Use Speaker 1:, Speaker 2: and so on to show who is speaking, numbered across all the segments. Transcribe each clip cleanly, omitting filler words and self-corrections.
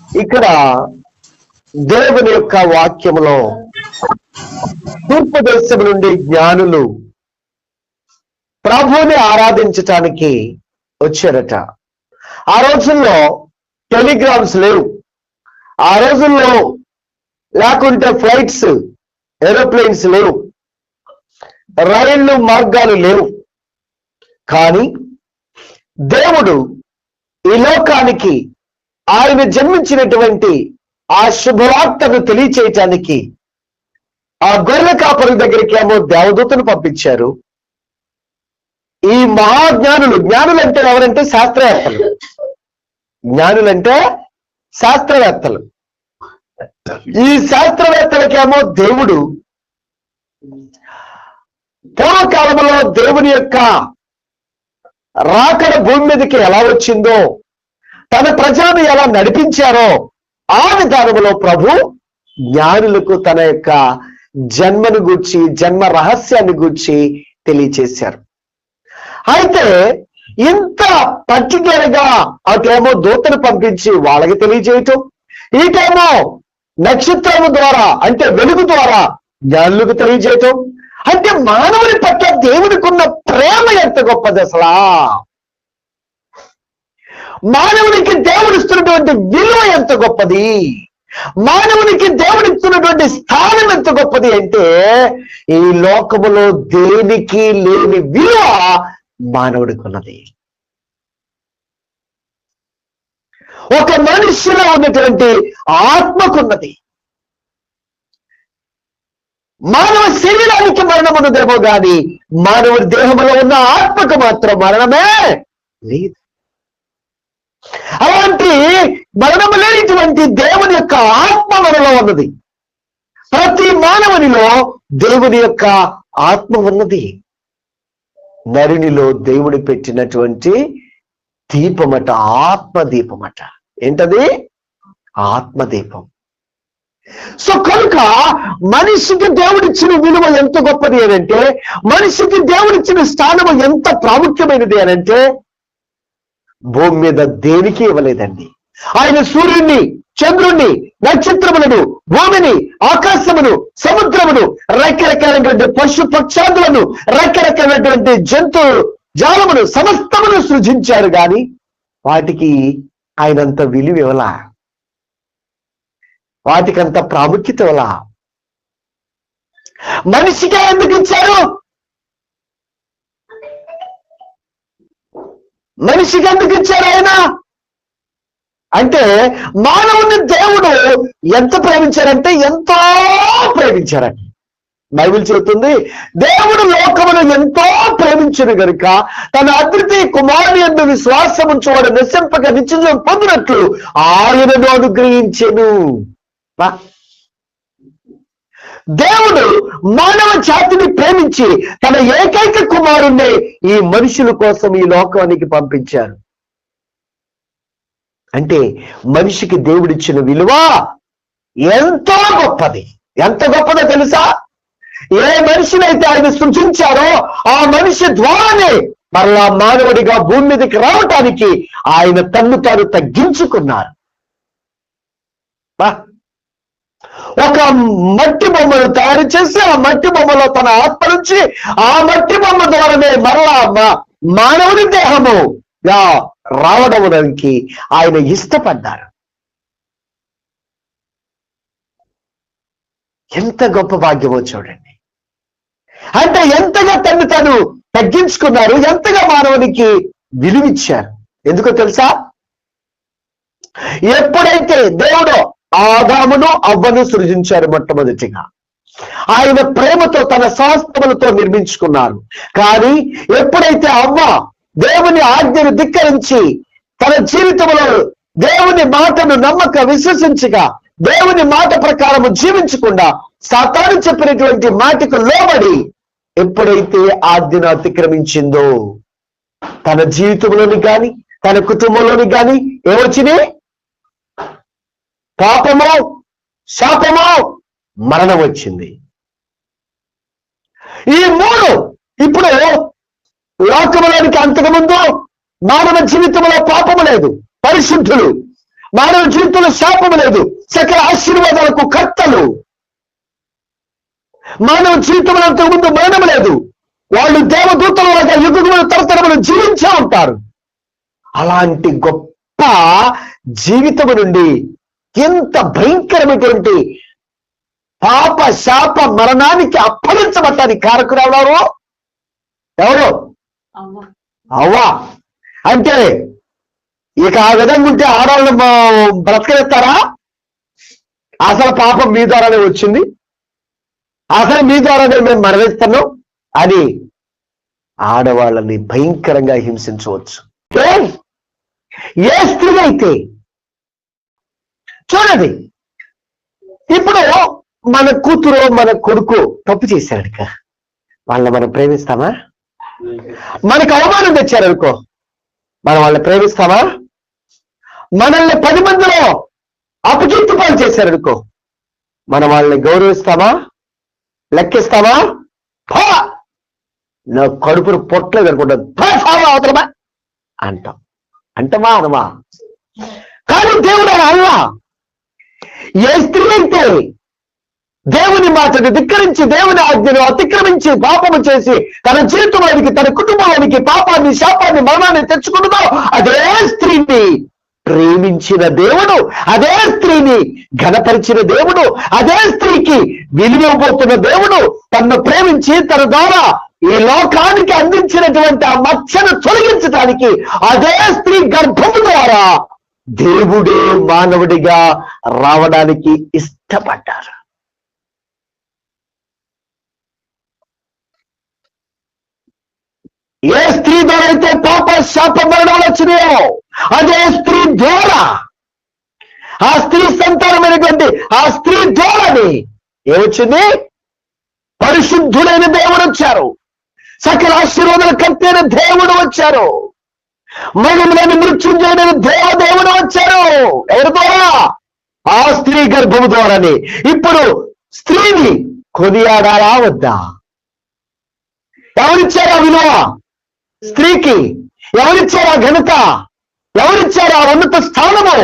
Speaker 1: ఇక్కడ దేవుని యొక్క వాక్యములో తూర్పు దేశం నుండి జ్ఞానులు ప్రభువుని ఆరాధించటానికి వచ్చారట. ఆ రోజుల్లో టెలిగ్రామ్స్ లేవు, ఆ రోజుల్లో లేకుంటే ఫ్లైట్స్, ఏరోప్లేన్స్ లేవు, రైళ్లు మార్గాలు లేవు. కానీ దేవుడు ఈ లోకానికి ఆయన జన్మించినటువంటి ఆ శుభవార్తను తెలియచేయటానికి ఆ గొర్రెల కాపరి దగ్గరికి ఏమో దేవదూతను పంపించారు. ఈ జ్ఞానులంటే ఎవరంటే శాస్త్రవేత్తలు. జ్ఞానులంటే శాస్త్రవేత్తలు. ఈ శాస్త్రవేత్తలకేమో దేవుడు పూర్వకాలంలో దేవుని యొక్క రాకడ భూమి మీదకి ఎలా వచ్చిందో, తన ప్రజలను ఎలా నడిపించారో ఆ విధానంలో ప్రభు జ్ఞానులకు తన యొక్క జన్మను గూర్చి, జన్మ రహస్యాన్ని గూర్చి తెలియచేశారు. అయితే ఇంత పర్టికులర్ గా అటేమో దూతను పంపించి వాళ్ళకి తెలియజేయటం, ఇటేమో నక్షత్రము ద్వారా అంటే వెలుగు ద్వారా జ్ఞానులకు తెలియజేయటం, అంటే మానవుని పట్ల దేవుడికి ఉన్న ప్రేమ ఎంత గొప్పది అసలా. మానవునికి దేవుడిస్తున్నటువంటి విలువ ఎంత గొప్పది, మానవునికి దేవుడిస్తున్నటువంటి స్థానం ఎంత గొప్పది అంటే ఈ లోకములో దేనికి లేని విలువ మానవుడికి ఉన్నది. ఒక మనిషిలో ఉన్నటువంటి ఆత్మకున్నది. మానవ శరీరానికి మరణం ఉన్నదేమో గాని మానవుడి దేహంలో ఉన్న ఆత్మకు మాత్రం మరణమే లేదు. అలాంటి మరణం లేనిటువంటి దేవుని యొక్క ఆత్మ మనలో ఉన్నది. ప్రతి మానవునిలో దేవుని యొక్క ఆత్మ ఉన్నది. నరునిలో దేవుడు పెట్టినటువంటి దీపమట, ఆత్మదీపమట. ఏంటది? ఆత్మదీపం. సో కనుక మనిషికి దేవుడిచ్చిన విలువ ఎంత గొప్పది అనంటే, మనిషికి దేవుడిచ్చిన స్థానము ఎంత ప్రాముఖ్యమైనది అనంటే భూమి మీద దేనికి ఇవ్వలేదండి. ఆయన సూర్యుడిని, చంద్రుణ్ణి, నక్షత్రములను, భూమిని, ఆకాశమును, సముద్రమును, రకరకాలైనటువంటి పశు పక్షాదులను, రకరకాలైనటువంటి జంతు జాలమును సమస్తమును సృజించారు కానీ వాటికి ఆయనంత విలువ ఇవ్వలా, వాటికంత ప్రాముఖ్యత ఇవ్వలా. మనిషిగా ఎందుకు ఇచ్చారు? మనిషికి ఎందుకు ఇచ్చారు ఆయన అంటే, మానవుని దేవుడు ఎంత ప్రేమించారంటే ఎంతో ప్రేమించారండి. బైబిల్ చెబుతుంది, దేవుడు లోకమును ఎంతో ప్రేమించిన గనుక తన అద్వితీయ కుమారుని యందు విశ్వాసం ఉంచువాడు నశింపక నిత్యజీవం పొందినట్లు ఆయనను అనుగ్రహించెను. దేవుడు మానవ జాతిని ప్రేమించి తన ఏకైక కుమారుణ్ణి ఈ మనుషుల కోసం ఈ లోకానికి పంపించారు. అంటే మనిషికి దేవుడిచ్చిన విలువ ఎంతో గొప్పది. ఎంత గొప్పదో తెలుసా? ఏ మనిషినైతే ఆయన సృజించారో ఆ మనిషి ద్వారానే మరలా మానవుడిగా భూమి మీదకి రావటానికి ఆయన తన్ను తాను తగ్గించుకున్నారు. ఒక మట్టి బొమ్మను తయారు చేసి ఆ మట్టి బొమ్మలో తన ఆత్మ నుంచి ఆ మట్టి బొమ్మ ద్వారానే మరలా మానవుని దేహముగా రావడానికి ఆయన ఇష్టపడ్డారు. ఎంత గొప్ప భాగ్యమో చూడండి. అంటే ఎంతగా తను తను తగ్గించుకున్నారు, ఎంతగా మానవునికి విలువిచ్చారు. ఎందుకో తెలుసా? ఎప్పుడైతే దేవుడు ఆదామును అవ్వను సృజించారు మొట్టమొదటిగా, ఆయన ప్రేమతో తన శాస్త్రములతో నిర్మించుకున్నారు. కానీ ఎప్పుడైతే అవ్వ దేవుని ఆజ్ఞను ధిక్కరించి తన జీవితంలో దేవుని మాటను నమ్మక విశ్వసించగా దేవుని మాట ప్రకారము జీవించకుండా సాతాను చెప్పినటువంటి మాటకు లోబడి ఎప్పుడైతే ఆజ్ఞను అతిక్రమించిందో తన జీవితంలోని కానీ తన కుటుంబంలోని కానీ ఏమొచ్చినాయి? పాపమో, శాపమో, మరణం వచ్చింది. ఈ మూడు ఇప్పుడు లోకములోనికి అంతకుముందు మానవ జీవితంలో పాపము లేదు, పరిశుద్ధులు. మానవ జీవితంలో శాపం లేదు, సకల ఆశీర్వాదాలకు కర్తలు. మానవ జీవితంలో అంతకుముందు మరణం లేదు, వాళ్ళు దేవదూతల లాగా యుగములు తరతరములు జీవించే ఉంటారు. అలాంటి గొప్ప జీవితము నుండి ఎంత భయంకరమైనటువంటి పాప శాప మరణానికి అప్పగించబట్టానికి కారకురావు ఎవరు? అవ్వా. అంటే ఇక ఆ విధంగా ఉంటే ఆడవాళ్ళు బ్రతకలేస్తారా? అసలు పాపం మీ ద్వారానే వచ్చింది, అసలు మీ ద్వారానే మేము మరణిస్తున్నాం అని ఆడవాళ్ళని భయంకరంగా హింసించవచ్చు. ఏ స్త్రీ అయితే చూడండి, ఇప్పుడు మన కూతురు మన కొడుకు తప్పు చేశారనుక వాళ్ళని మనం ప్రేమిస్తామా? మనకు అవమానం తెచ్చారనుకో మనం వాళ్ళని ప్రేమిస్తామా? మనల్ని 10 మందిలో అపకీర్తి పాలు చేశారనుకో మనం వాళ్ళని గౌరవిస్తామా? లెక్కిస్తామా? నా కడుపును పొట్టలో కనుకుంటా అవతలమా అంటాం. అంటమా అనమా? కానీ దేవుడు అలా ఏ స్త్రీ అయితే దేవుని మాటను ధిక్కరించి దేవుని ఆజ్ఞను అతిక్రమించి పాపము చేసి తన జీవితంలోనికి తన కుటుంబానికి పాపాన్ని శాపాన్ని మరణాన్ని తెచ్చుకుంటుందో అదే స్త్రీని ప్రేమించిన దేవుడు, అదే స్త్రీని ఘనపరిచిన దేవుడు, అదే స్త్రీకి విలువబోతున్న దేవుడు తనను ప్రేమించి తన ద్వారా ఈ లోకానికి అందించినటువంటి ఆ మచ్చను తొలగించడానికి అదే స్త్రీ గర్భము ద్వారా దేవుడే మానవుడిగా రావడానికి ఇష్టపడ్డారు. ఏ స్త్రీ ద్వారా అయితే పాప శాప మరణాలు వచ్చినాయో అదే స్త్రీ ద్వారా ఆ స్త్రీ సంతానమైనటువంటి ఆ స్త్రీ ద్వారాని ఏమొచ్చింది? పరిశుద్ధుడైన దేవుడు వచ్చారు, సకల ఆశీర్వాదాల కర్తైన దేవుడు వచ్చారు, మరణములను మృత్యుంజయుడైన దేవుడు వచ్చారు. ఎవరి ద్వారా? ఆ స్త్రీ గర్భము ద్వారానే. ఇప్పుడు స్త్రీని కొనియాడాలా వద్దా? ఎవరిచ్చారా విలువ? స్త్రీకి ఎవరిచ్చారా ఘనత? ఎవరిచ్చారా ఉన్నత స్థానము?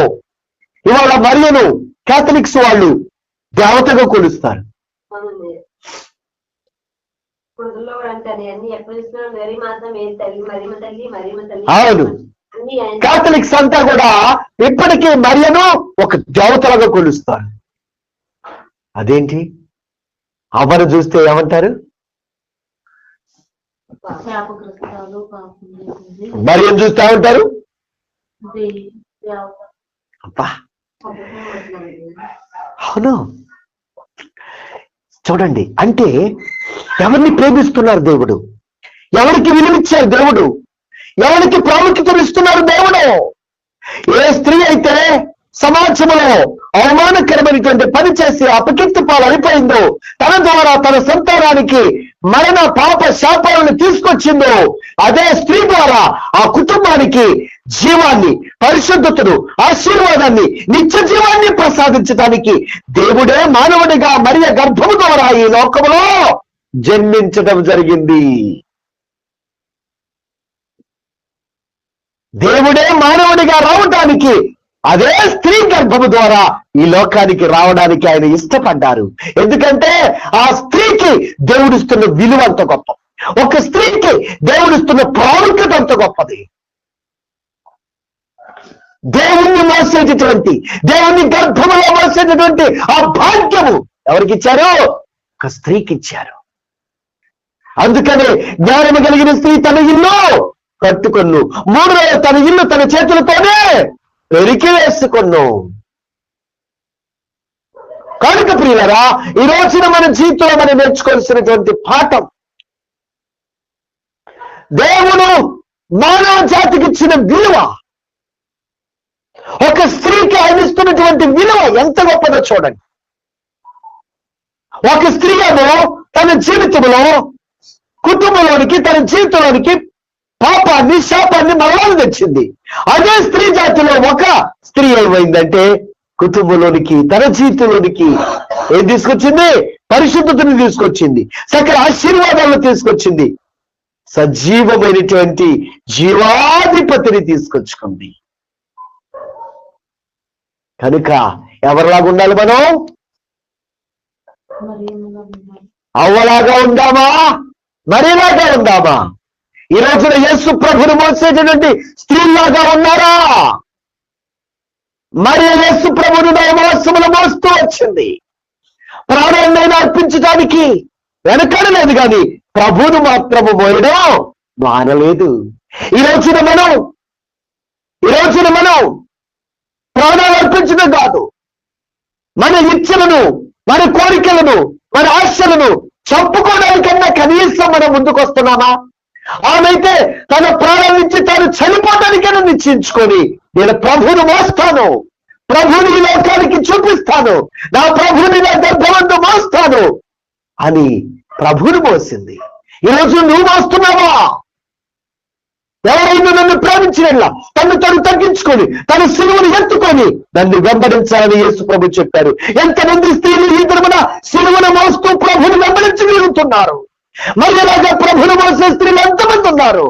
Speaker 1: ఇవాళ మరియను కాథలిక్స్ వాళ్ళు దేవతగా కొలుస్తారు. అవును, కాథలిక్స్ అంతా కూడా ఇప్పటికీ మరియను ఒక దేవతలుగా కొలుస్తారు. అదేంటి? అవ్వను చూస్తే ఏమంటారు? మరియను చూస్తే ఏమంటారు? అబ్బా, అవును. చూడండి, అంటే ఎవరిని ప్రేమిస్తున్నారు దేవుడు? ఎవరికి విలువిచ్చారు దేవుడు? ఎవరికి ప్రాముఖ్యత ఇస్తున్నారు దేవుడు? ఏ స్త్రీ అయితే సమాజంలో అవమానకరమైనటువంటి పని చేసి అపకీర్తి పాలు అయిపోయిందో, తన ద్వారా తన సంతానానికి మరణ పాప శాపాలను తీసుకొచ్చిందో, అదే స్త్రీ ద్వారా ఆ కుటుంబానికి జీవాన్ని, పరిశుద్ధతను, ఆశీర్వాదాన్ని, నిత్య జీవాన్ని ప్రసాదించడానికి దేవుడే మానవుడిగా మరియ గర్భము ద్వారా ఈ లోకంలో జన్మించడం జరిగింది. దేవుడే మానవుడిగా రావడానికి అదే స్త్రీ గర్భము ద్వారా ఈ లోకానికి రావడానికి ఆయన ఇష్టపడ్డారు. ఎందుకంటే ఆ స్త్రీకి దేవుడిస్తున్న విలువ అంత గొప్ప, ఒక స్త్రీకి దేవుడిస్తున్న ప్రాముఖ్యత అంత గొప్పది. దేవుణ్ణి మోసేటటువంటి, దేవుని గర్భములో మోసేటటువంటి ఆ భాగ్యము ఎవరికి ఇచ్చారు? ఒక స్త్రీకి ఇచ్చారు. అందుకనే జ్ఞానము కలిగిన స్త్రీ తన ఇల్లు కట్టుకొను, 3 రోజులు తన ఇల్లు తన చేతులతోనే పెరికి వేసుకొను. కనుక ప్రియులరా, ఈ రోజున మన జీవితంలో మనం నేర్చుకోవాల్సినటువంటి పాఠం, దేవుడు మానవ జాతికి ఇచ్చిన విలువ, ఒక స్త్రీకి ఆయన ఇస్తున్నటువంటి విలువ ఎంత గొప్పదో చూడండి. ఒక స్త్రీ ఏమో తన జీవితంలో కుటుంబంలోనికి, తన జీవితంలోనికి పాపాన్ని, శాపాన్ని, మరణాలు తెచ్చింది. అదే స్త్రీ జాతిలో ఒక స్త్రీ ఏమైందంటే కుటుంబంలోనికి, తన జీవితంలోనికి ఏం తీసుకొచ్చింది? పరిశుద్ధతను తీసుకొచ్చింది, సకల ఆశీర్వాదాలను తీసుకొచ్చింది, సజీవమైనటువంటి జీవాధిపతిని తీసుకొచ్చుకుంది. కనుక ఎవరిలాగా ఉండాలి మనం? అవ్వలాగా ఉందామా, మరిలాగా ఉందామా? ఈ రోజున యేసు ప్రభుని మోసేటటువంటి స్త్రీలాగా ఉన్నారా? మరి యేసు ప్రభుని నవమాసములు మోస్తూ వచ్చింది. ప్రాణాన్ని అర్పించడానికి వెనకడలేదు, కానీ ప్రభువును మాత్రము మోయడం మానలేదు. ఈ రోజున మనం ప్రాణాలు అర్పించడం కాదు, మన ఇచ్చలను, మన కోరికలను, మన ఆశలను చంపుకోవడానికన్నా కనీసం మనం ముందుకు వస్తున్నామా? ఆమెతే తన ప్రాణాల నుంచి తాను చనిపోవడానికైనా నిశ్చయించుకొని, నేను ప్రభువును మోస్తాను, ప్రభువుని ఈ లోకానికి చూపిస్తాను, నా ప్రభువుని నా గర్భమందు మోస్తాను అని ప్రభువును మోసింది. ఈరోజు నువ్వు మోస్తున్నావా? ఎవరైనా నన్ను ప్రేమించినట్లా తను తగ్గించుకొని తన సిలువను ఎత్తుకొని నన్ను వెంబడించాలని యేసు ప్రభు చెప్పారు. ఎంతమంది స్త్రీలు ఈ దినమున సిలువను మోస్తూ ప్రభువుని వెంబడించి తిరుగుతున్నారు. మరి ఇలాగా ప్రభువును మోసే స్త్రీలు ఎంతమంది ఉన్నారు?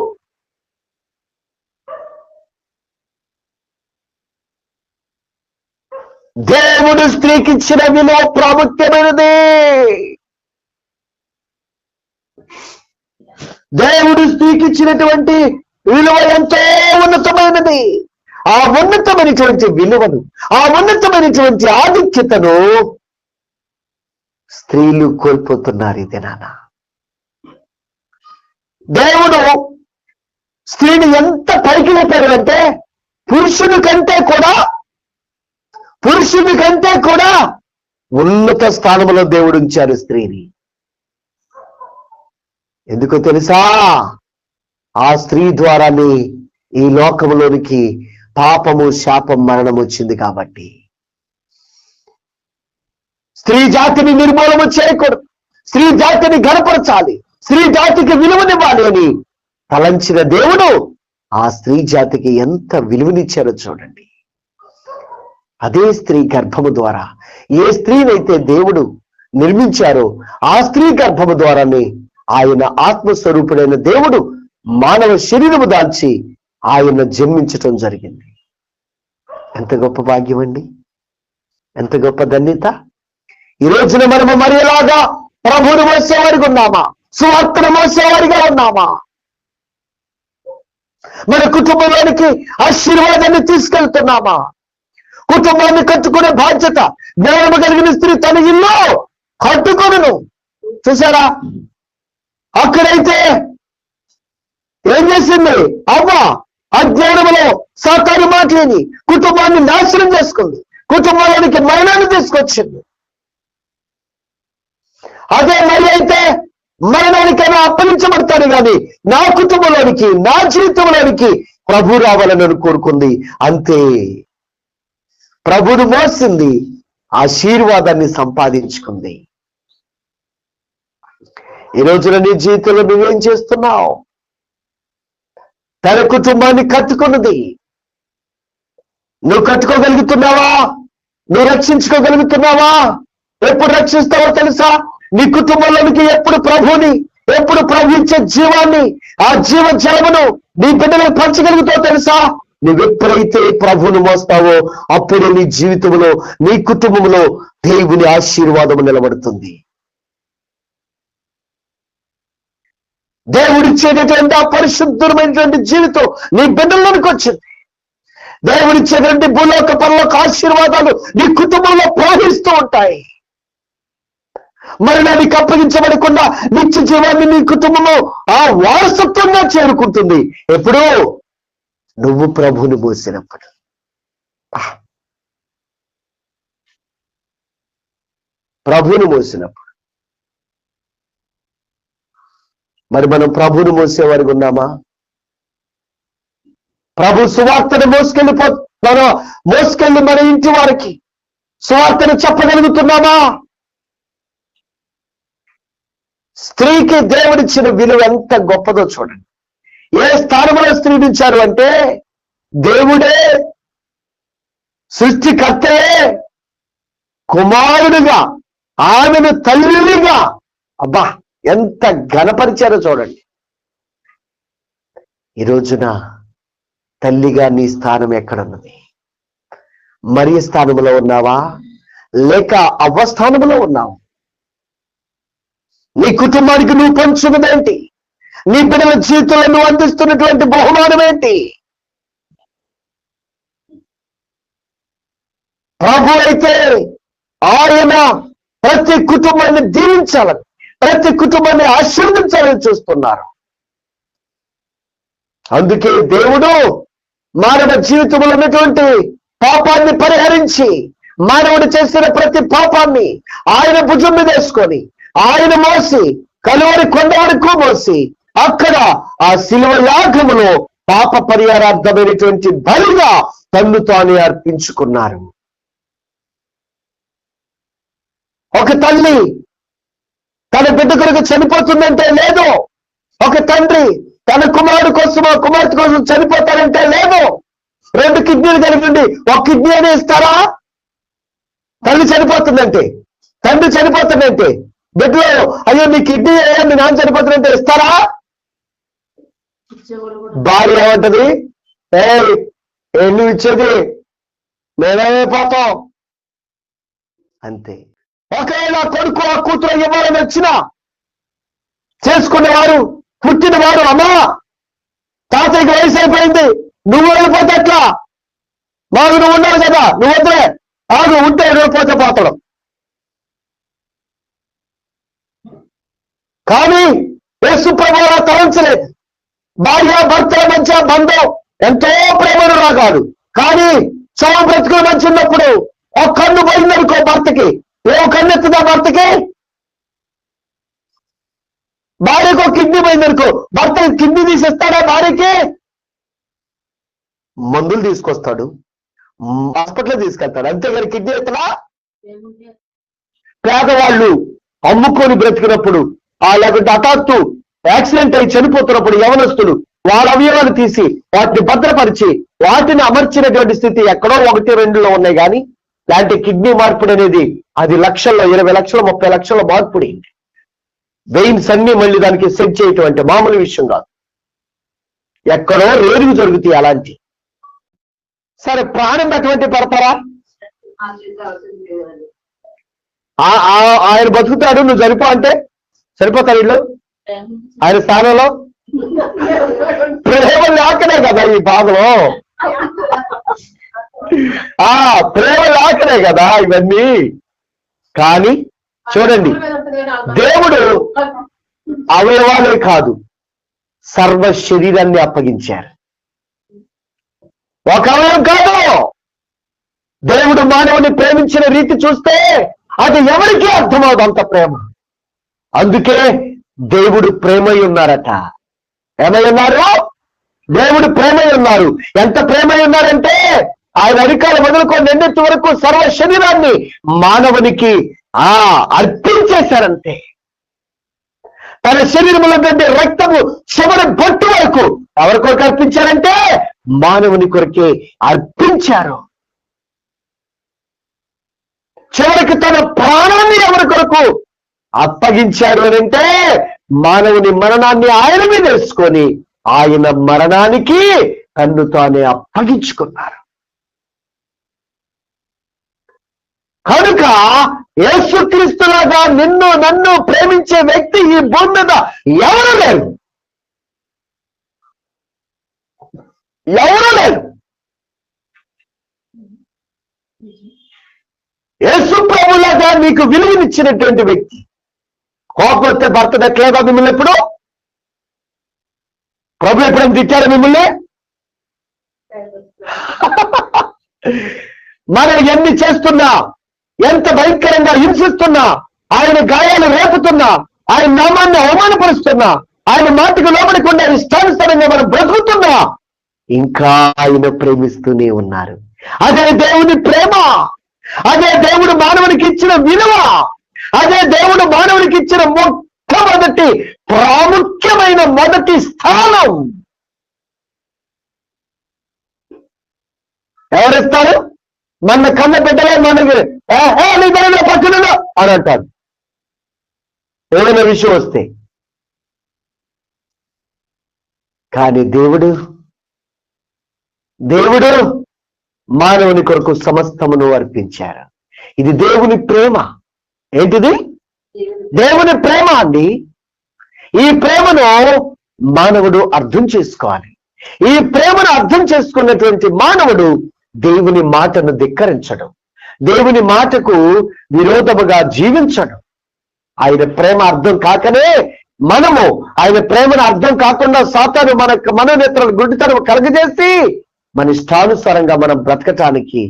Speaker 1: దేవుడు స్త్రీకి ఇచ్చిన విలువ ప్రాముఖ్యమైనది. దేవుడు స్త్రీకి ఇచ్చినటువంటి విలువ ఎంతో ఉన్నతమైనది. ఆ ఉన్నతమైనటువంటి విలువను, ఆ ఉన్నతమైనటువంటి ఆధిక్యతను స్త్రీలు కోల్పోతున్నారు ఈ దినాన. దేవుడు స్త్రీని ఎంత పైకి లేపాడంటే పురుషుని కంటే కూడా ఉన్నత స్థానంలో దేవుడు ఉంచారు స్త్రీని. ఎందుకో తెలుసా? ఆ స్త్రీ ద్వారానే ఈ లోకంలోనికి పాపము, శాపం, మరణం వచ్చింది కాబట్టి. స్త్రీ జాతిని నిర్మూలన చేయకూడదు, స్త్రీ జాతిని గణపరచాలి, స్త్రీ జాతికి విలువనివ్వాలి అని తలంచిన దేవుడు ఆ స్త్రీ జాతికి ఎంత విలువనిచ్చారో చూడండి. అదే స్త్రీ గర్భము ద్వారా, ఏ స్త్రీనైతే దేవుడు నిర్మించారో ఆ స్త్రీ గర్భము ద్వారానే ఆయన ఆత్మస్వరూపుడైన దేవుడు మానవ శరీరము దాల్చి ఆయన జన్మించటం జరిగింది. ఎంత గొప్ప భాగ్యం అండి, ఎంత గొప్ప ధన్యత. ఈ రోజున మనము మరిలాగా ప్రభువును మోసేవారిగా ఉన్నామా? సువార్తను మోసేవారిగా ఉన్నామా? మన కుటుంబంలోనికి ఆశీర్వాదాన్ని తీసుకెళ్తున్నామా? కుటుంబాన్ని కట్టుకునే బాధ్యత జ్ఞానము కలిగిన స్త్రీ తన ఇల్లు కట్టుకొనును. చూసారా? అక్కడైతే ఏం చేసింది అవ్వ? అజ్ఞానములో సాతాను మాటలేని కుటుంబాన్ని నాశనం చేసుకుంది, కుటుంబంలోనికి మరణాన్ని తీసుకొచ్చింది. అదే మరి అయితే మరణానికైనా అప్పగించబడతాడు, కానీ నా కుటుంబంలోనికి, నా జీవితంలోనికి ప్రభు రావాలని కోరుకుంది. అంతే, ప్రభువును మోసింది, ఆశీర్వాదాన్ని సంపాదించుకుంది. ఈ రోజున నీ జీవితంలో నువ్వేం చేస్తున్నావు? తన కుటుంబాన్ని కట్టుకున్నది. నువ్వు కట్టుకోగలుగుతున్నావా? నువ్వు రక్షించుకోగలుగుతున్నావా? ఎప్పుడు రక్షిస్తావో తెలుసా? నీ కుటుంబంలోనికి ఎప్పుడు ప్రభు ఇచ్చే జీవాన్ని, ఆ జీవ జలమును నీ బిడ్డలకు పంచగలుగుతావు తెలుసా? నువ్వెప్పుడైతే ప్రభువును మోస్తావో అప్పుడు నీ జీవితంలో, నీ కుటుంబంలో దేవుని ఆశీర్వాదము నిలబడుతుంది. దేవుడిచ్చేటటువంటి ఆ పరిశుద్ధమైనటువంటి జీవితం నీ బిడ్డల్లోనికి వచ్చింది. దేవుడిచ్చేటువంటి భూలోక పరలోక ఆశీర్వాదాలు నీ కుటుంబంలో ప్రవహిస్తూ ఉంటాయి. మరణానికి అప్పగించబడకుండా నిత్య జీవాన్ని నీ కుటుంబంలో ఆ వారసత్వంగా చేరుకుంటుంది. ఎప్పుడు? నువ్వు ప్రభువుని మోసినప్పుడు. ప్రభువుని మోసినప్పుడు. మరి మనం ప్రభువుని మోసేవారికి ఉన్నామా? ప్రభు సువార్తను మోసుకెళ్ళి మన ఇంటి వారికి సువార్తను చెప్పగలుగుతున్నామా? స్త్రీకి దేవుడిచ్చిన విలువ ఎంత గొప్పదో చూడండి. ఏ స్థానంలో స్త్రీని ఇచ్చారు అంటే దేవుడే, సృష్టికర్తే కుమారుడిగా, ఆమెను తల్లిగా, అబ్బా ఎంత ఘనపరిచారో చూడండి. ఈ రోజున తల్లిగా నీ స్థానం ఎక్కడున్నది? మరియ స్థానంలో ఉన్నావా లేక అవ్వ స్థానంలో ఉన్నావు? నీ కుటుంబానికి నువ్వు పంచున్నదేంటి? నీ బిడ్డల జీవితంలో నువ్వు అందిస్తున్నటువంటి బహుమానం ఏంటి? ప్రభు అయితే ఆయన ప్రతి కుటుంబాన్ని దీవించాలని, ప్రతి కుటుంబాన్ని ఆశీర్వదించాలని చూస్తున్నారు. అందుకే దేవుడు మానవ జీవితంలో ఉన్నటువంటి పాపాన్ని పరిహరించి, మానవుడు చేసిన ప్రతి పాపాన్ని ఆయన భుజం మీద వేసుకొని, ఆయన మోసి కలువరి కొండ వరకు మోసి, అక్కడ ఆ శిలువ యాగములో పాప పరిహారార్థమైనటువంటి బలిగా తన్ను తానే అర్పించుకున్నారు. ఒక తల్లి తన బిడ్డ కొరకు చనిపోతుందంటే లేదు. ఒక తండ్రి తన కుమారుడు కోసం, ఆ కుమార్తె కోసం చనిపోతారంటే లేదు. 2 కిడ్నీలు కలిగి ఉండి ఒక కిడ్నీ అని ఇస్తారా? తల్లి చనిపోతుందంటే, తండ్రి చనిపోతుందంటే, బిడ్డలో అయ్యో నీ కిడ్నీ అయ్యా మీ నాన్న చనిపోతుందంటే ఇస్తారా? భార్య ఏమంటది? నువ్వు ఇచ్చేది మేమైపోతాం అంతే. ఒకవేళ కొడుకు ఆ కూతురు ఇవ్వాలని వచ్చినా చేసుకునేవారు, పుట్టినవారు, అమ్మా తాతయ్యకి వయసు అయిపోయింది, నువ్వు వెళ్ళిపోతే ఎట్లా? మాకు నువ్వు ఉన్నావు కదా, నువ్వు వద్దే ఆగు, ఉంటే వెళ్ళిపోతే పోతాడు. కానీ యేసు ప్రభువు తలంచలేదు. భార్య భర్తల మధ్య బంధం ఎంతో ప్రేమను రాగాడు. కానీ చావు బ్రతుకుల మధ్య ఉన్నప్పుడు ఒక కన్ను పోయిందనుకో భర్తకి, ఏ కన్ను ఎత్తుదా భర్తకి? భార్యకు కిడ్నీ పోయిందనుకో భర్త కిడ్నీ తీసేస్తాడా? భార్యకి మందులు తీసుకొస్తాడు, హాస్పిటల్ తీసుకెళ్తాడు, అంతేగాని కిడ్నీ ఎత్తడా? పేదవాళ్ళు అమ్ముకొని బ్రతికినప్పుడు, లేకుంటే హఠాత్తు యాక్సిడెంట్ అయి చనిపోతున్నప్పుడు యవనస్తులు వాళ్ళ అవయవాలు తీసి వాటిని భద్రపరిచి వాటిని అమర్చినటువంటి స్థితి ఎక్కడో 1-2లో ఉన్నాయి. కానీ లాంటి కిడ్నీ మార్పిడి అనేది అది లక్షల్లో, 20 లక్షలు, 30 లక్షల మార్పిడి. వెయిన్స్ అన్ని మళ్ళీ దానికి సెట్ చేయటం అంటే మామూలు విషయం కాదు. ఎక్కడో రేరుగు జరుగుతాయి అలాంటి. సరే, ప్రాణం అటువంటి పెడతారా? ఆయన బతుకుతాడు, నువ్వు చనిపో అంటే సరిపోతారు వీళ్ళు ఆయన స్థానంలో? ప్రేమ లేకనే కదా ఈ బాధలో, ప్రేమ లేకనే కదా ఇవన్నీ. కానీ చూడండి, దేవుడు అవయవాలే కాదు సర్వ శరీరాన్ని అప్పగించారు. ఒక అవయవం కాదు. దేవుడు మానవుని ప్రేమించిన రీతి చూస్తే అది ఎవరికీ అర్థమవుతుంది అంత ప్రేమ. అందుకే దేవుడు ప్రేమై ఉన్నారట. ఏమై ఉన్నారు? దేవుడు ప్రేమై ఉన్నారు. ఎంత ప్రేమై ఉన్నారంటే ఆయన అధికారులు మొదలుకొని నిన్నటి వరకు సర్వ శరీరాన్ని మానవునికి అర్పించేశారంతే. తన శరీరంలో నుండి రక్తము చివరి బొట్టు వరకు ఎవరి కొరకు అర్పించారంటే మానవుని కొరకే అర్పించారు. చివరికి తన ప్రాణాన్ని ఎవరి కొరకు అప్పగించారు అని అంటే మానవుని మరణాన్ని ఆయన మీద వేసుకొని ఆయన మరణానికి తన్ను తానే అప్పగించుకున్నారు. కనుక యేసుక్రీస్తులాగా నిన్ను నన్ను ప్రేమించే వ్యక్తి ఈ భూమి మీద ఎవరు లేరు, ఎవరు లేరు. యేసు ప్రభులాగా నీకు విలువనిచ్చినటువంటి వ్యక్తి. కోపం వస్తే భర్త ఎట్లేదా మిమ్మల్ని? ఎప్పుడు ప్రభు ఎప్పుడైనా తిట్టారా మిమ్మల్ని? మనం ఎన్ని చేస్తున్నా, ఎంత భయంకరంగా హింసిస్తున్నా, ఆయన గాయాలు రేపుతున్నా, ఆయన నామాన్ని అవమానపరుస్తున్నా, ఆయన మాటకు లోబడకుండా ఇష్టానుసారంగా మనం బ్రతుకుతున్నా, ఇంకా ఆయన ప్రేమిస్తూనే ఉన్నారు. అదే దేవుని ప్రేమ, అదే దేవుడు మానవునికి ఇచ్చిన విలువ, అదే దేవుడు మానవునికి ఇచ్చిన మొట్టమొదటి ప్రాముఖ్యమైన మొదటి స్థానం. ఎవరిస్తారు? మన కన్న బిడ్డలే మనకి నీ బిడ్డలో పక్కనలో అని అంటారు ఏదైనా విషయం వస్తే. కానీ దేవుడు మానవుని కొరకు సమస్తమును అర్పించారు. ఇది దేవుని ప్రేమ. ఏంటిది? దేవుని ప్రేమ అండి. ఈ ప్రేమను మానవుడు అర్థం చేసుకోవాలి. ఈ ప్రేమను అర్థం చేసుకున్నటువంటి మానవుడు దేవుని మాటను ధిక్కరించడం, దేవుని మాటకు విరోధముగా జీవించడం. ఆయన ప్రేమ అర్థం కాకనే మనము ఆయన ప్రేమను అర్థం కాకుండా సాతాను మన మనోనేత్రాలు గుడ్డితనం కలగజేసి మన ఇష్టానుసారంగా మనం బ్రతకటానికి,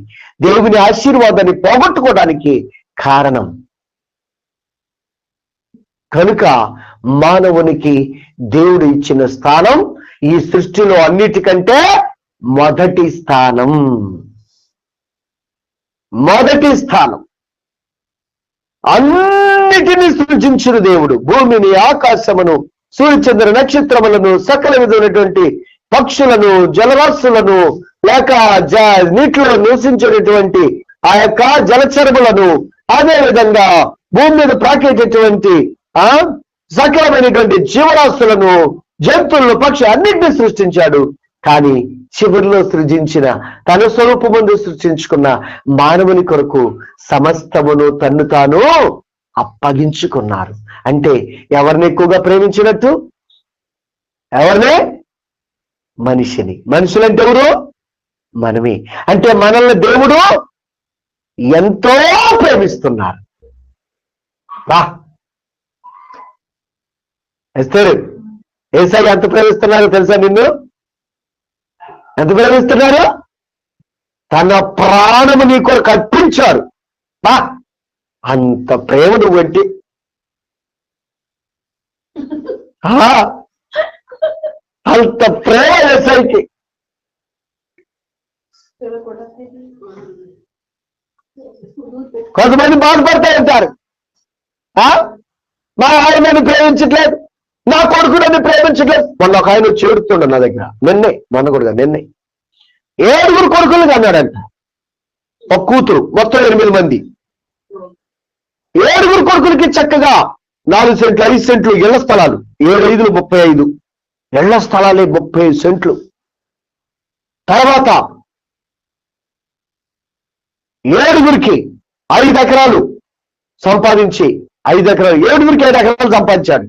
Speaker 1: దేవుని ఆశీర్వాదాన్ని పోగొట్టుకోవడానికి కారణం. కనుక మానవునికి దేవుడు ఇచ్చిన స్థానం ఈ సృష్టిలో అన్నిటికంటే మొదటి స్థానం. మొదటి స్థానం. అన్నిటినీ సృజించిన దేవుడు భూమిని, ఆకాశమును, సూర్యచంద్ర నక్షత్రములను, సకల విధమైనటువంటి పక్షులను, జలరాశులను, లేక నీటిలో నివసించేటటువంటి ఆ యొక్క జలచరములను, అదే విధంగా భూమి మీద ప్రాకేటటువంటి సకలమైనటువంటి జీవరాశులను, జంతువులను, పక్షి అన్నింటినీ సృష్టించాడు. కానీ చివరిలో సృజించిన తన స్వరూపం ముందు సృష్టించుకున్న మానవుని కొరకు సమస్తమును తన్ను తాను అప్పగించుకున్నారు. అంటే ఎవరిని ఎక్కువగా ప్రేమించినట్టు? ఎవరినే? మనిషిని. మనుషులంటే ఎవరు? మనమే. అంటే మనల్ని దేవుడు ఎంతో ప్రేమిస్తున్నారు. ఎస్తారు ఏసై ఎంత ప్రేమిస్తున్నారో తెలుసా? నిన్ను ఎంత ప్రేమిస్తున్నారు? తన ప్రాణము నీ కొరకు అర్పించారు. అంత ప్రేమ నువ్వంటి. అంత ప్రేమ ఏసైకి. కొంతమంది బాధపడతా ఉంటారు, మా ఆయనని ప్రేమించట్లేదు, నా కొడుకు నన్ను ప్రేమించట్లేదు. మొన్న ఒక ఆయన చేడుతుండ నా దగ్గర, మొన్న కూడా నిన్నే 7 కొడుకులు అన్నాడంట. ఒక కూతురు, మొత్తం 8 మంది. 7 కొడుకులకి చక్కగా 4 సెంట్లు 5 సెంట్లు ఇళ్ల స్థలాలు, 7 5 35 ఇళ్ల స్థలాలే 30 సెంట్లు. తర్వాత 7 5 ఎకరాలు సంపాదించి 5 ఎకరాలు 7 5 ఎకరాలు సంపాదించాడు.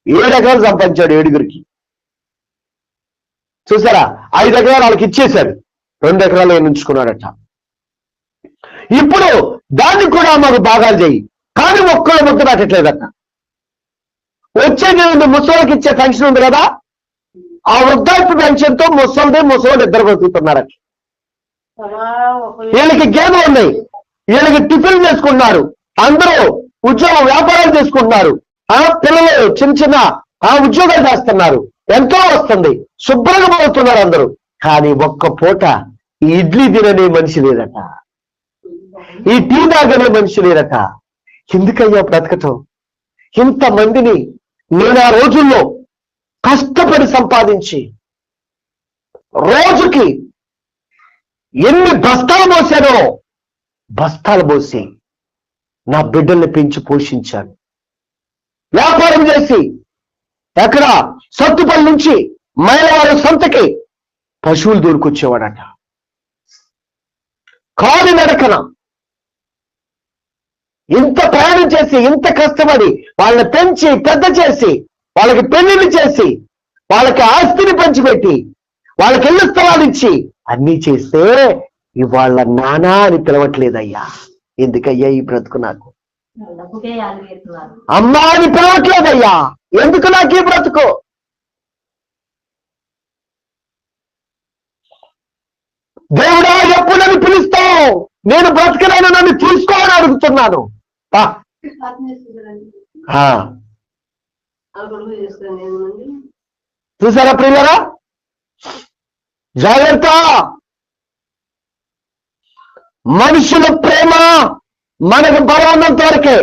Speaker 1: 7 ఎకరాలు సంపాదించాడు 7. చూసారా? 5 ఎకరాలు వాళ్ళకి ఇచ్చేశాడు, 2 ఎకరాలు ఉంచుకున్నాడట. ఇప్పుడు దాన్ని కూడా మాకు భాగాలు చేయి, కానీ ఒక్కళ్ళు మొత్తం పెట్టట్లేదట. వచ్చే ముసలికి ఇచ్చే పెన్షన్ ఉంది కదా, ఆ వృద్ధాప్య పెన్షన్ తో ముసలి ఇద్దరు బతుకుతున్నారట. వీళ్ళకి గేదెలు ఉన్నాయి, వీళ్ళకి టిఫిన్ చేసుకుంటున్నారు, అందరూ ఉద్యోగం వ్యాపారాలు చేసుకుంటున్నారు, పిల్లలు చిన్న చిన్న ఉద్యోగాలు చేస్తున్నారు, ఎంతో వస్తుంది, శుభ్రంగా పోతున్నారు అందరూ. కానీ ఒక్క పూట ఈ ఇడ్లీ తిననే మనిషి లేదట, ఈ టీ తాగనే మనిషి లేదట. ఎందుకయ్యా బ్రతకటం? ఇంతమందిని నేను ఆ రోజుల్లో కష్టపడి సంపాదించి రోజుకి ఎన్ని బస్తాలు పోసానో, బస్తాలు పోసి నా బిడ్డల్ని పెంచి పోషించాను. వ్యాపారం చేసి ఎక్కడ సత్తుపల్లి నుంచి మైలవారి సంతకి పశువులు దొరికొచ్చేవాడట. కాలి నడకన ఇంత ప్రయాణం చేసి, ఇంత కష్టపడి వాళ్ళని పెంచి పెద్ద చేసి, వాళ్ళకి పెళ్లిళ్ళు చేసి, వాళ్ళకి ఆస్తిని పంచిపెట్టి, వాళ్ళకి ఇళ్ల స్థలాలు ఇచ్చి అన్నీ చేస్తే ఇవాళ నానా అని పిలవట్లేదయ్యా. ఎందుకయ్యా ఈ బ్రతుకు? నాకు అమ్మా అని పిలవట్లేదయ్యా. ఎందుకు నాకు ఈ బ్రతుకు? దేవుడా ఎప్పుడు నన్ను పిలుస్తావు? నేను బ్రతకలేను, నన్ను చూసుకోవాలని అడుగుతున్నాను. చూసారా ప్రియులారా? జాగ్రత్త. మనుషుల ప్రేమ మనకు బలం ఉన్నంత వరకే,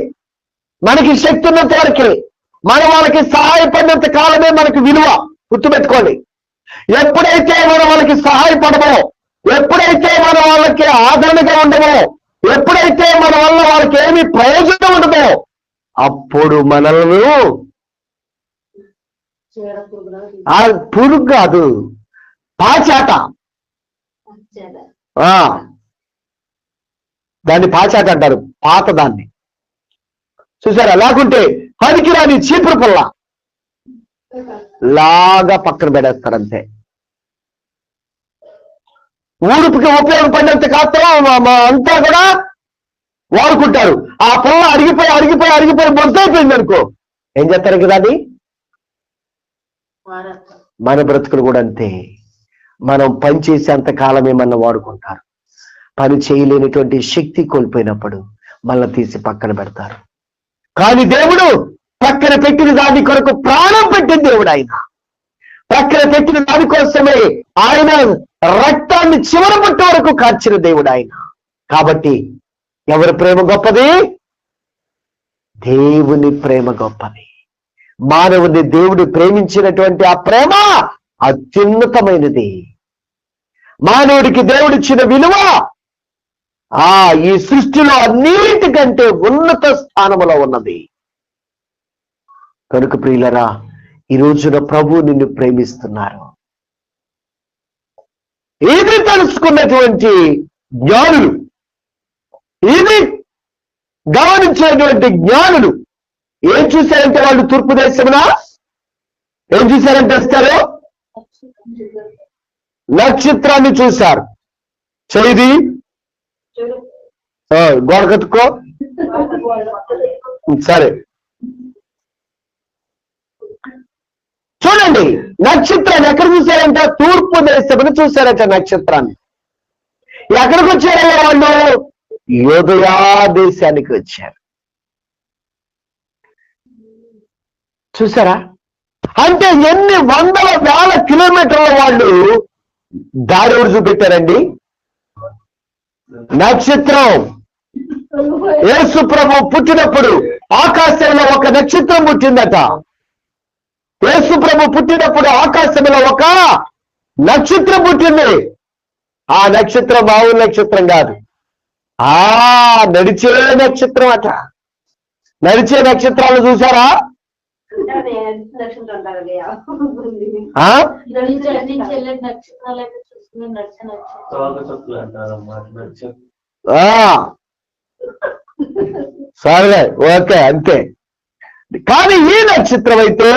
Speaker 1: మనకి శక్తి ఉన్నంత వరకే, మనం వాళ్ళకి సహాయపడినంత కాలమే మనకు విలువ. గుర్తుపెట్టుకోండి. ఎప్పుడైతే మనం వాళ్ళకి సహాయపడమో, ఎప్పుడైతే మనం వాళ్ళకి ఆదరణగా ఉండమో, ఎప్పుడైతే మన వల్ల వాళ్ళకి ఏమి ప్రయోజనం ఉండదో, అప్పుడు మనల్ని పురుగు కాదు, పాచాట దాన్ని పాచాట అంటారు, పాత దాన్ని. చూసారా? లాగుంటే పనికిరాని చీపురు పుల్ల లాగా పక్కన పెడేస్తారు అంతే. ఊరుపుకి ఉపయోగపడినంత కాస్త అంతా కూడా వాడుకుంటారు. ఆ పుల్ల అరిగిపోయి మొదలైపోయింది అనుకో, ఏం చేస్తారు కదా అది? మన బ్రతుకులు కూడా అంతే. మనం పని చేసేంత కాలమే మనం వాడుకుంటారు. పని చేయలేనటువంటి శక్తి కోల్పోయినప్పుడు మళ్ళీ తీసి పక్కన పెడతారు. కానీ దేవుడు పక్కన పెట్టిన దాని కొరకు ప్రాణం పెట్టిన దేవుడు ఆయన. పక్కన పెట్టిన దాని కోసమే ఆయన రక్తాన్ని చివరి పుట్ట వరకు కార్చిన దేవుడు ఆయన. కాబట్టి ఎవరి ప్రేమ గొప్పది? దేవుని ప్రేమ గొప్పది. మానవుని దేవుడు ప్రేమించినటువంటి ఆ ప్రేమ అత్యున్నతమైనది. మానవుడికి దేవుడిచ్చిన విలువ ఈ సృష్టిలో అన్నిటికంటే ఉన్నత స్థానంలో ఉన్నది. కనుక ప్రియులరా, ఈ రోజున ప్రభు నిన్ను ప్రేమిస్తున్నారు. ఇది తెలుసుకున్నటువంటి జ్ఞానులు, ఇది గమనించినటువంటి జ్ఞానులు ఏం చూశారంటే, వాళ్ళు తూర్పు దేశమున ఏం చూశారంటే వస్తారు, నక్షత్రాన్ని చూశారు. చేది గోడ కట్టుకో. సరే చూడండి, నక్షత్రాన్ని ఎక్కడ చూశారంట? తూర్పు దేశమును చూశారట నక్షత్రాన్ని. ఎక్కడికి వచ్చారో వాళ్ళు? యోదయా దేశానికి వచ్చారు. చూసారా? అంటే ఎన్ని వందల వేల కిలోమీటర్ల వాళ్ళు దారి చూపెట్టారండి. నక్షత్రం యేసు ప్రభు పుట్టినప్పుడు ఆకాశంలో ఒక నక్షత్రం పుట్టిందట. యేసు ప్రభు పుట్టినప్పుడు ఆకాశంలో ఒక నక్షత్రం పుట్టింది. ఆ నక్షత్రం మామూలు నక్షత్రం కాదు, నడిచే నక్షత్రం అట. నడిచే నక్షత్రాలు చూసారా? సరే, ఓకే, అంతే. కానీ ఈ నక్షత్రం అయితే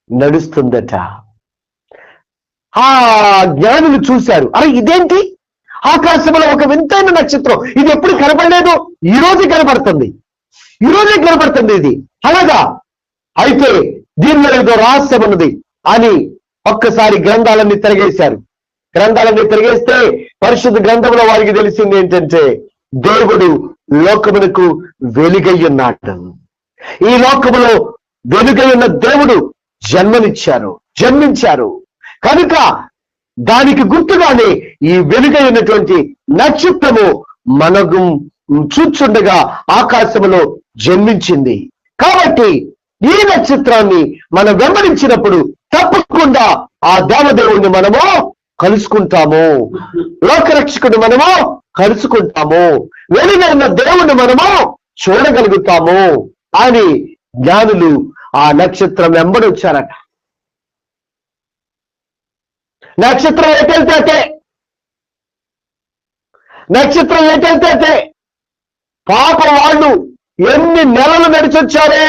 Speaker 1: నడుస్తుందట. ఆ జ్ఞానులు చూశారు, అరే ఇదేంటి ఆకాశంలో ఒక వింతైన నక్షత్రం, ఇది ఎప్పుడు కనపడలేదు, ఈ రోజే కనపడుతుంది, ఇది అలాగా. అయితే దీనిలో ఏదో రహస్యం ఉన్నది అని ఒక్కసారి గ్రంథాలన్నీ తిరగేశారు. గ్రంథాలన్నీ తిరిగేస్తే పరిశుద్ధ గ్రంథంలో వారికి తెలిసింది ఏంటంటే, దేవుడు లోకమునకు వెలుగై ఉన్నాడు. ఈ లోకములో వెలుగై ఉన్న దేవుడు జన్మించారు. కనుక దానికి గుర్తుగానే ఈ వెలుగై ఉన్నటువంటి నక్షత్రము మనకు చూచుండగా ఆకాశములో జన్మించింది. కాబట్టి ఈ నక్షత్రాన్ని మనం వెంబడించినప్పుడు తప్పకుండా ఆ దేవదేవుడిని మనము కలుసుకుంటాము, లోకరక్షకుడిని మనము కలుసుకుంటాము, వెలుగైన దేవుణ్ణి మనము చూడగలుగుతాము అని జ్ఞానులు ఆ నక్షత్రం వెంబడి వచ్చారట. నక్షత్రం ఎటెళ్తే పాప వాళ్ళు ఎన్ని నెలలు నడిచొచ్చారో,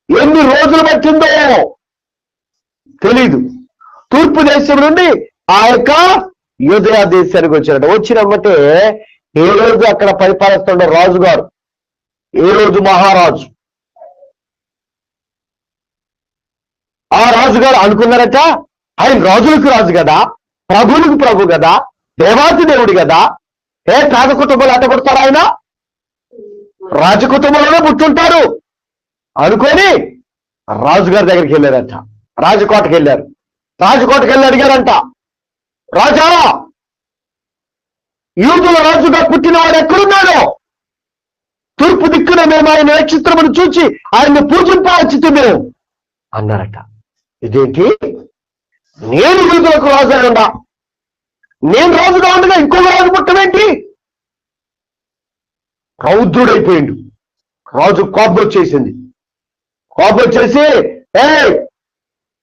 Speaker 1: ఎన్ని రోజులు పట్టిందో తెలీదు. తూర్పు దేశం నుండి ఆ యొక్క యోదయా దేశానికి వచ్చారట. వచ్చినమ్మటే ఏ రోజు అక్కడ పరిపాలిస్తుండే రాజుగారు, ఏ రోజు మహారాజు, ఆ రాజుగారు అనుకున్నారట, ఆయన రాజులకు రాజు కదా, ప్రభువులకు ప్రభు కదా, దేవాతి దేవుడు కదా, పేద కుటుంబాలు అట్టబడతారు, ఆయన రాజకుటుంబంలోనే పుట్టుంటారు అనుకొని రాజుగారి దగ్గరికి వెళ్ళారట. రాజకోటకి వెళ్ళి అడిగారంట, రాజా, యూదుల రాజుగా పుట్టినవాడు ఎక్కడున్నాడో? తూర్పు దిక్కున మేము ఆయన నక్షత్రమును చూచి ఆయన్ని పూజింపవచ్చుతుంది అన్నారట. ఇదేంటి, నేను యూదులకు రాజుగా నేను రాజుగా ఉండగా ఇంకొక రాజు పుట్టమేంటి? రౌద్రుడైపోయిండు రాజు. కోపం వచ్చేసి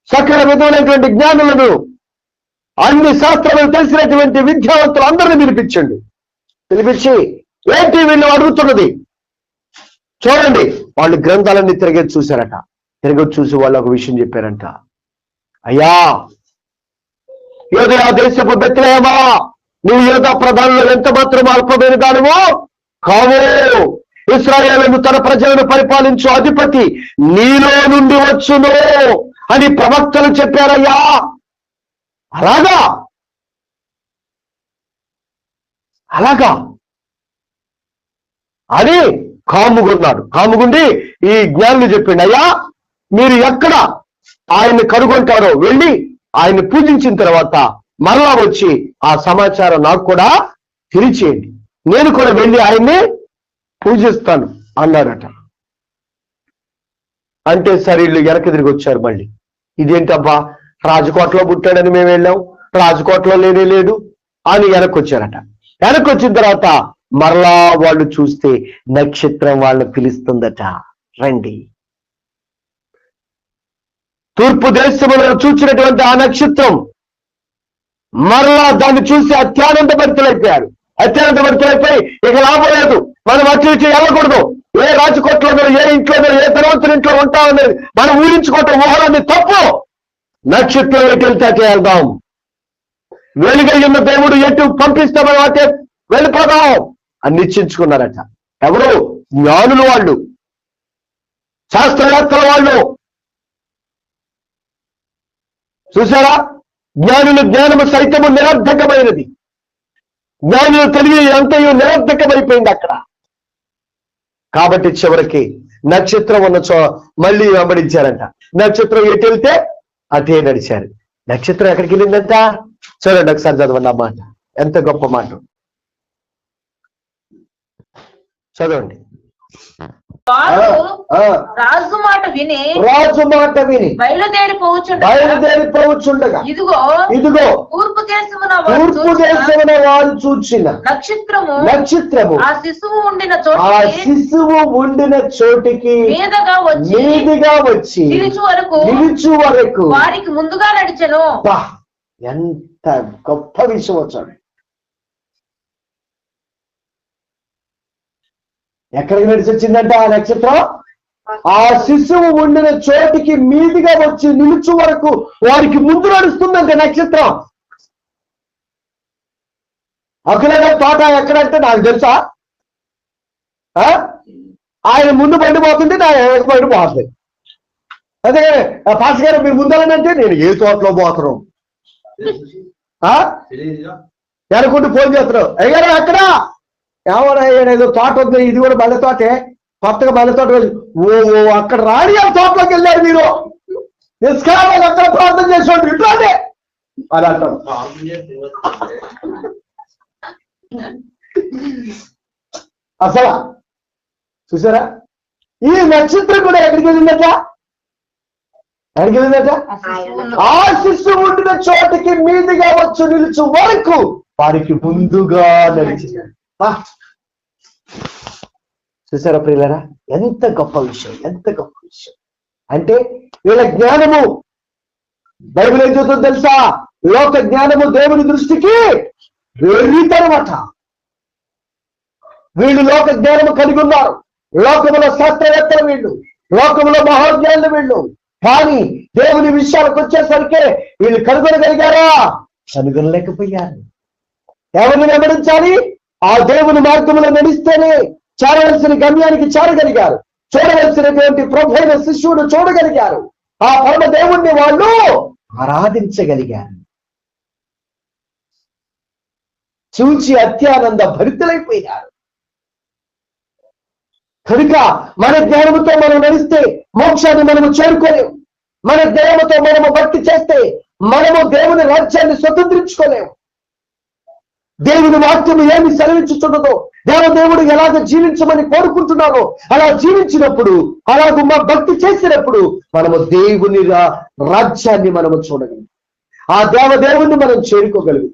Speaker 1: సకల విధమైనటువంటి జ్ఞానులను అన్ని శాస్త్రాలు తెలిసినటువంటి విద్యావంతులు అందరినీ పిలిపించండి. పిలిపించి ఏంటి వీళ్ళు అడుగుతున్నది చూడండి. వాళ్ళు గ్రంథాలన్నీ తిరిగేది చూశారట. తిరిగి చూసి వాళ్ళు ఒక విషయం చెప్పారంట. అయ్యా, యోధా దేశపు బెత్లెహేమా, నువ్వు యోధా ప్రధానంలో ఎంత మాత్రం అల్పమైన దానివో కావు. ఇశ్రాయేలును తన ప్రజలను పరిపాలించు అధిపతి నీలో నుండి వచ్చును అని ప్రవక్తలు చెప్పారయ్యా. అలాగా అలాగా అని కాముగున్నాడు. కాముగుండి ఈ జ్ఞానులు చెప్పిండు, అయ్యా మీరు ఎక్కడ ఆయన్ని కనుగొంటారో వెళ్ళి ఆయన్ని పూజించిన తర్వాత మరలా వచ్చి ఆ సమాచారం నాకు కూడా తెలియచేయండి, నేను కూడా వెళ్ళి ఆయన్ని పూజిస్తాను అన్నారట. అంటే సరే వీళ్ళు వెనక్కి తిరిగి వచ్చారు. మళ్ళీ ఇదేంటబ్బా, రాజకోటలో పుట్టాడని మేము వెళ్ళాం, రాజకోటలో లేనే లేడు అని వెనక్కి వచ్చారట. వెనక్కి వచ్చిన తర్వాత మరలా వాళ్ళు చూస్తే నక్షత్రం వాళ్ళని పిలుస్తుందట, రండి. తూర్పు దేశంలో చూసినటువంటి ఆ నక్షత్రం మరలా దాన్ని చూసి అత్యానందభరితులైపోయారు. అత్యానందభరితులైపోయి ఇక లాభం లేదు, మనం అటు ఇటు వెళ్ళకూడదు, ఏ రాజకోట్లో ఏ ఇంట్లో ఏ ధనవంతుని ఇంట్లో ఉంటామనేది మనం ఊహించుకోవటం ఊహలన్నీ తప్పు. నక్షత్రం ఎటు వెళ్తే అటే వెళ్దాం, వెలుగైన దేవుడు ఎటు పంపిస్తామని అటే వెళ్ళిపోదాం అని నిశ్చయించుకున్నారట. ఎవరు? జ్ఞానులు వాళ్ళు, శాస్త్రవేత్తల వాళ్ళు. చూసారా, జ్ఞానుల జ్ఞానము సైతము నిరర్ధకమైనది. జ్ఞానులు తెలివి అంతయు నిరర్ధకమైపోయింది అక్కడ. కాబట్టి చివరికి నక్షత్రం ఉన్న మళ్ళీ వెంబడించారంట. నక్షత్రం ఎటు వెళ్తే అటే నడిచారు. నక్షత్రం ఎక్కడికి వెళ్ళిందంట చూడండి, ఒకసారి చదవండి ఆ మాట. ఎంత గొప్ప మాట చదవండి.
Speaker 2: రాజు మాట విని
Speaker 1: బయలుదేరిపోవచ్చుండగా ఇదిగో
Speaker 2: తూర్పు దేశమున
Speaker 1: వారు చూచిన నక్షత్రము
Speaker 2: ఆ శిశువు
Speaker 1: ఉండిన చోటికి మీదుగా వచ్చి నిలుచు వరకు
Speaker 2: వారికి ముందుగా నడిచెను.
Speaker 1: ఎంత గొప్ప విషయం వచ్చాడు. ఎక్కడికి నడిచి వచ్చిందంట ఆ నక్షత్రం? ఆ శిశువు ఉండిన చోటికి మీదిగా వచ్చి నిలుచు వరకు వారికి ముందు నడుస్తుందంటే నక్షత్రం. అఖిలగా తోట ఎక్కడంటే నాకు తెలుసా, ఆయన ముందు బండి పోతుంది, నా బండి పోతుంది. అదే పాస్ గారు మీరు ముందరంటే నేను ఏ తోటలో పోతున్నాం అనుకుంటూ ఫోన్ చేస్తున్నావు. అయ్యారు అక్కడ ఏమో తోట వద్దు, ఇది కూడా బల్ల తోటే, కొత్తగా బల్ల తోట. ఓ అక్కడ రాని ఆ తోటలోకి వెళ్ళారు మీరు, నిష్కారాలు అక్కడ ప్రార్థన చేసేవాడు ఇట్లానే అని అంటారు. అసలు చూసారా, ఈ నక్షత్రం కూడా ఎక్కడికి వెళ్ళిందట? ఎక్కడికి వెళ్ళిందట? ఆ శిశువు ఉండిన చోటికి మీదిగా వచ్చు నిలుచు వరకు వారికి ముందుగా నడిచింది. చూసారా ప్రియులారా, ఎంత గొప్ప విషయం, ఎంత గొప్ప విషయం. అంటే వీళ్ళ జ్ఞానము, బైబిల్ ఏం చెబుతుందో తెలుసా? లోక జ్ఞానము దేవుని దృష్టికి వెర్రితనమట. వీళ్ళు లోక జ్ఞానము కలిగి ఉన్నారు, లోకములో శాస్త్రవేత్తలు వీళ్ళు, లోకములో మహోజ్ఞానులు వీళ్ళు. కానీ దేవుని విషయాలకు వచ్చేసరికి వీళ్ళు కనుగొనగలిగారా? కనుగొనలేకపోయారు. ఎవరిని వెంబడించాలి? ఆ దేవుని మార్గంలో నడిస్తేనే చేరవలసిన గమ్యానికి చేరగలిగారు, చూడవలసినటువంటి ప్రభైన శిష్యుడు చూడగలిగారు, ఆ పరమ దేవుణ్ణి వాళ్ళు ఆరాధించగలిగారు. చూచి అత్యానంద భరితులైపోయినారు. కనుక మన జ్ఞానముతో మనం నడిస్తే మోక్షాన్ని మనము చేరుకోలేము. మన జ్ఞానముతో మనము భక్తి చేస్తే మనము దేవుని రాజ్యాన్ని స్వతంత్రించుకోలేము. దేవుని వాక్యం ఏమి సెలవించుతున్నదో, దేవుడు ఎలాగ జీవించమని కోరుకుంటున్నారో అలా జీవించినప్పుడు, అలాగ భక్తి చేసినప్పుడు మనము దేవుని రాజ్యాన్ని మనము చూడగలం, ఆ దేవదేవుణ్ణి మనం చేరుకోగలం.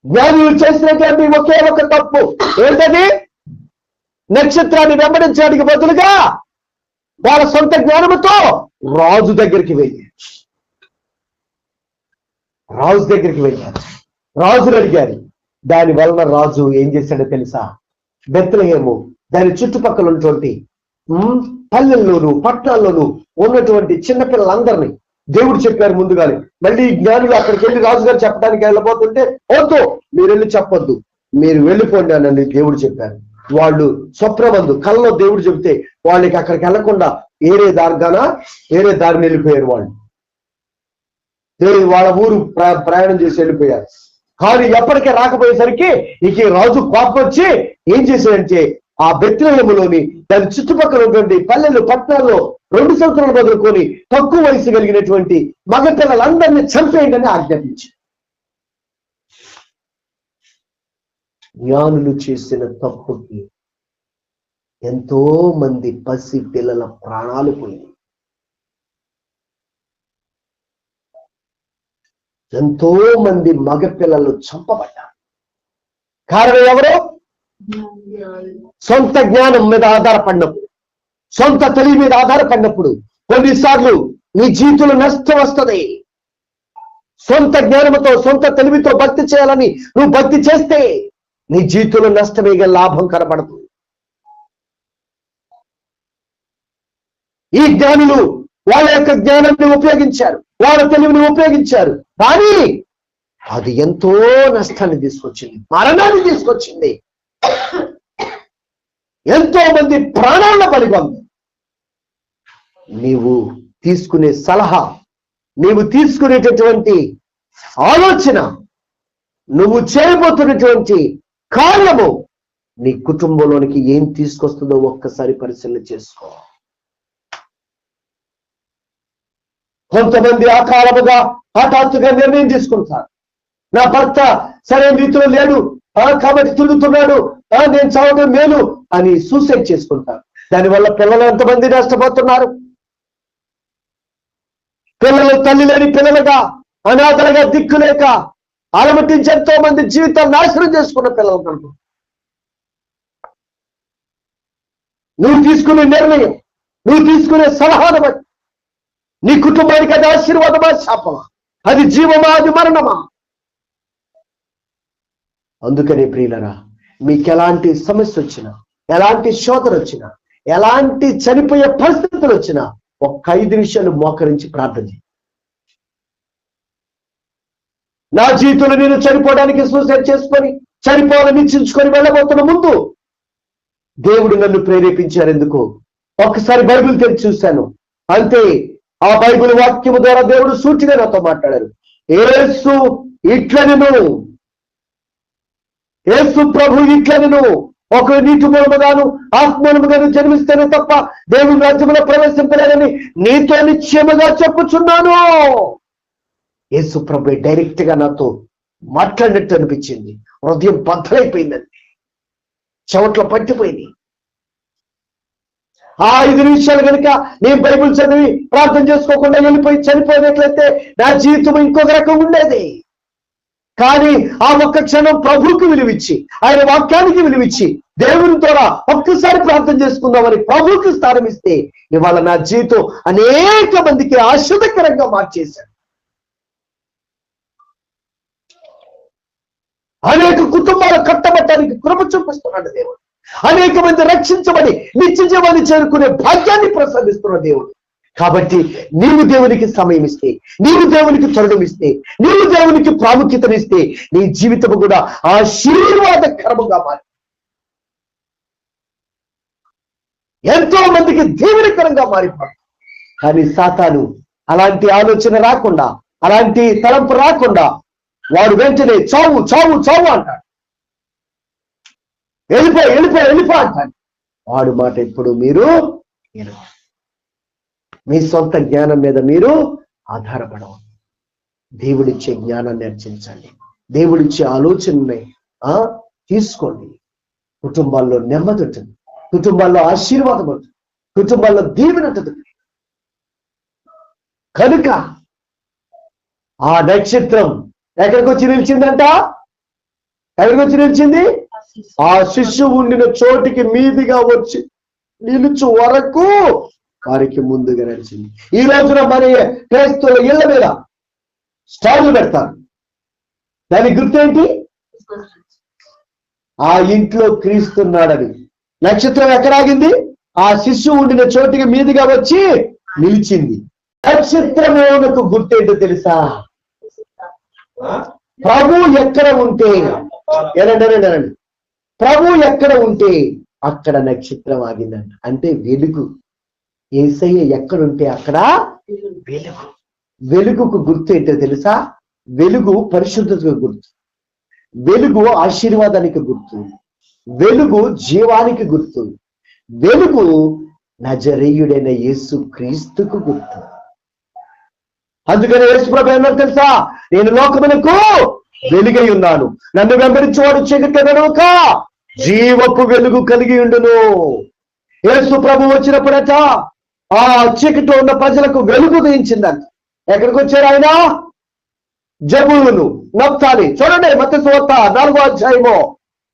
Speaker 1: జ్ఞానులు చేసినటువంటి ఒకే ఒక తప్పు ఏంటది? నక్షత్రాన్ని వెంబడించడానికి బదులుగా వాళ్ళ సొంత జ్ఞానముతో రాజు దగ్గరికి వెళ్ళారు. రాజులు అడిగారు. దాని వలన రాజు ఏం చేశాడో తెలుసా? బెత్లెహేము దాని చుట్టుపక్కల ఉన్నటువంటి పల్లెల్లోనూ పట్టణాల్లోనూ ఉన్నటువంటి చిన్నపిల్లలందరినీ దేవుడు చెప్పారు ముందుగానే. మళ్ళీ జ్ఞానులు అక్కడికి వెళ్ళి రాజుగారు చెప్పడానికి వెళ్ళబోతుంటే, వద్దు మీరు వెళ్ళి చెప్పొద్దు, మీరు వెళ్ళిపోండి అని దేవుడు చెప్పారు. వాళ్ళు స్వప్నమందు కళ్ళలో దేవుడు చెబితే వాళ్ళకి అక్కడికి వెళ్లకుండా వేరే దారిని వెళ్ళిపోయారు. వాళ్ళు వాళ్ళ ఊరు ప్రయాణం చేసి వెళ్ళిపోయారు. కానీ ఎప్పటికే రాకపోయేసరికి ఇక రాజు కోపం వచ్చి ఏం చేశాడంటే ఆ బెత్లెహేములోని దాని చుట్టుపక్కల ఉన్నటువంటి పల్లెలు పట్టణాల్లో 2 సంవత్సరాలు మొదలుకొని తక్కువ వయసు కలిగినటువంటి మగ పిల్లలందరినీ చంపేయండి అని ఆజ్ఞాపించి, జ్ఞానులు చేసిన తప్పుకి ఎంతో మంది పసి పిల్లల ప్రాణాలు పోయింది. ఎంతో మంది మగ పిల్లలు చంపబడ్డారు. కారణం ఎవరు? సొంత జ్ఞానం మీద ఆధారపడినప్పుడు, సొంత తెలివి మీద ఆధారపడినప్పుడు కొన్నిసార్లు నీ జీవితంలో నష్టం వస్తుంది. సొంత జ్ఞానంతో సొంత తెలివితో భక్తి చేయాలని నువ్వు భక్తి చేస్తే నీ జీవితంలో నష్టమేగా లాభం కనబడుతుంది. ఈ జ్ఞానులు వాళ్ళ యొక్క జ్ఞానాన్ని ఉపయోగించారు, వాళ్ళ తెలివిని ఉపయోగించారు, కానీ అది ఎంతో నష్టాన్ని తీసుకొచ్చింది, మరణాన్ని తీసుకొచ్చింది. ఎంతో మంది ప్రాణాలను పలికొంది. నీవు తీసుకునే సలహా, నీవు తీసుకునేటటువంటి ఆలోచన, నువ్వు చేయబోతున్నటువంటి కార్యము నీ కుటుంబంలోనికి ఏం తీసుకొస్తుందో ఒక్కసారి పరిశీలన చేసుకో. కొంతమంది అకాలముగా హఠాత్తుగా నిర్ణయం తీసుకుంటారు. నా భర్త సరైన రీతిలో లేడు కాబట్టి తిరుగుతున్నాడు, నేను చావడం మేలు అని సూసైడ్ చేసుకుంటారు. దానివల్ల పిల్లలు ఎంతమంది నష్టపోతున్నారు? పిల్లలు తల్లి లేని పిల్లలుగా, అనాథలుగా, దిక్కులేక అలమటించి ఎంతో మంది జీవితాలు నాశనం చేసుకున్న పిల్లలు కనుక నువ్వు తీసుకునే నిర్ణయం, నువ్వు తీసుకునే సలహాను బట్టి నీ కుటుంబానికి అది ఆశీర్వాదమా శాపమా? అది జీవమా? అది మరణమా? అందుకనే ప్రియులరా, మీకు ఎలాంటి సమస్య వచ్చినా, ఎలాంటి శోధన వచ్చినా, ఎలాంటి చనిపోయే పరిస్థితులు వచ్చినా ఒక్క 5 నిమిషాలు మోకరించి ప్రార్థన చేయి. నా జీవితంలో నేను చనిపోవడానికి సూసైడ్ చేసుకొని చనిపోవాలని నిశ్చయించుకొని వెళ్ళబోతున్న ముందు దేవుడు నన్ను ప్రేరేపించారు. ఎందుకు? ఒక్కసారి బైబిల్ తెరిచి చూశాను అంతే. ఆ బైబిల్ వాక్యము ద్వారా దేవుడు సూటిగా నాతో మాట్లాడారు. యేసు ప్రభు ఇట్లనెను, ఒక నీటి మూలముగాను ఆత్మూలముగాను జన్మిస్తేనే తప్ప దేవుని రాజ్యంలో ప్రవేశింపలేదని నీతో నిశ్చయముగా చెప్పుచున్నాను. యేసు ప్రభు డైరెక్ట్ గా నాతో మాట్లాడినట్టు అనిపించింది. హృదయం బద్దలైపోయిందండి, చెవట్లో పట్టిపోయింది. ఆ 5 నిమిషాలు కనుక నేను బైబిల్ చదివి ప్రార్థన చేసుకోకుండా వెళ్ళిపోయి చనిపోయినట్లయితే నా జీవితం ఇంకొక రకం ఉండేది. కానీ ఆ ఒక్క క్షణం ప్రభువుకి విలువిచ్చి, ఆయన వాక్యానికి విలువిచ్చి, దేవుని ద్వారా ఒక్కసారి ప్రార్థన చేసుకుందామని ప్రభువుకి స్థానం ఇస్తే ఇవాళ నా జీవితం అనేక మందికి ఆశ్చర్యకరంగా మార్చేశాడు. అనేక కుటుంబాలు కట్టబట్టడానికి కృప చూపిస్తున్నాడు దేవుడు. అనేక మంది రక్షించబడి నిత్య జీవాన్ని చేరుకునే భాగ్యాన్ని ప్రసాదిస్తున్న దేవుడు. కాబట్టి నీవు దేవునికి సమయం ఇస్తే, నీవు దేవునికి తరుణం ఇస్తే, నీవు దేవునికి ప్రాముఖ్యతనిస్తే నీ జీవితం కూడా ఆశీర్వాదకరముగా మారి ఎంతో మందికి దీవెనకరంగా మారిపోతుంది. కానీ సాతాను అలాంటి ఆలోచన రాకుండా, అలాంటి తలంపు రాకుండా వాడు వెంటనే చావు చావు చావు అంటాడు, వెళ్ళిపో అంటాడు. వాడు మాట ఎప్పుడు మీరు మీ సొంత జ్ఞానం మీద మీరు ఆధారపడవద్దు. దేవుడిచ్చే జ్ఞానాన్ని అర్చించండి, దేవుడిచ్చే ఆలోచనని తీసుకోండి. కుటుంబాల్లో నెమ్మది ఉంటుంది, కుటుంబాల్లో ఆశీర్వాదం ఉంటుంది, కుటుంబాల్లో దీవెన ఉంటుంది. కనుక ఆ నక్షత్రం ఎక్కడికి వచ్చి నిలిచిందంట? ఎక్కడికి వచ్చి నిలిచింది? ఆ శిశువు ఉండిన చోటికి మీదిగా వచ్చి నిలుచు వరకు వారికి ముందుగా నడిచింది. ఈ రోజున మరి క్రైస్తవుల ఇళ్ల మీద స్టార్లు పెడతారు. దానికి గుర్తేంటి? ఆ ఇంట్లో క్రీస్తున్నాడని. నక్షత్రం ఎక్కడాగింది? ఆ శిశువు ఉండిన చోటికి మీదుగా వచ్చి నిలిచింది. నక్షత్రమునకు గుర్తేంటో తెలుసా? ప్రభు ఎక్కడ ఉంటే ఏనండి ప్రభు ఎక్కడ ఉంటే అక్కడ నక్షత్రం ఆగిందంట. అంటే వెలుగు. యేసయ్య ఎక్కడుంటే అక్కడ వెలుగు. వెలుగుకు గుర్తు ఏంటో తెలుసా? వెలుగు పరిశుద్ధతకు గుర్తు, వెలుగు ఆశీర్వాదానికి గుర్తు, వెలుగు జీవానికి గుర్తు, వెలుగు నజరేయుడైన యేసు క్రీస్తుకు గుర్తు. అందుకని యేసు ప్రభువు ఏమన్నారు తెలుసా? నేను లోకమునకు వెలుగై ఉన్నాను, నన్ను వెంబడించేవాడు చీకట్లో నడవక జీవపు వెలుగు కలిగి ఉండును. యేసు ప్రభు వచ్చినప్పుడట ఆ చీకట్లో ఉన్న ప్రజలకు వెలుగు ఉదయించిందంట. ఎక్కడికి వచ్చారు ఆయన? జబూలును, నఫ్తాలి. చూడండి మత్తయి సువార్త 4వ అధ్యాయము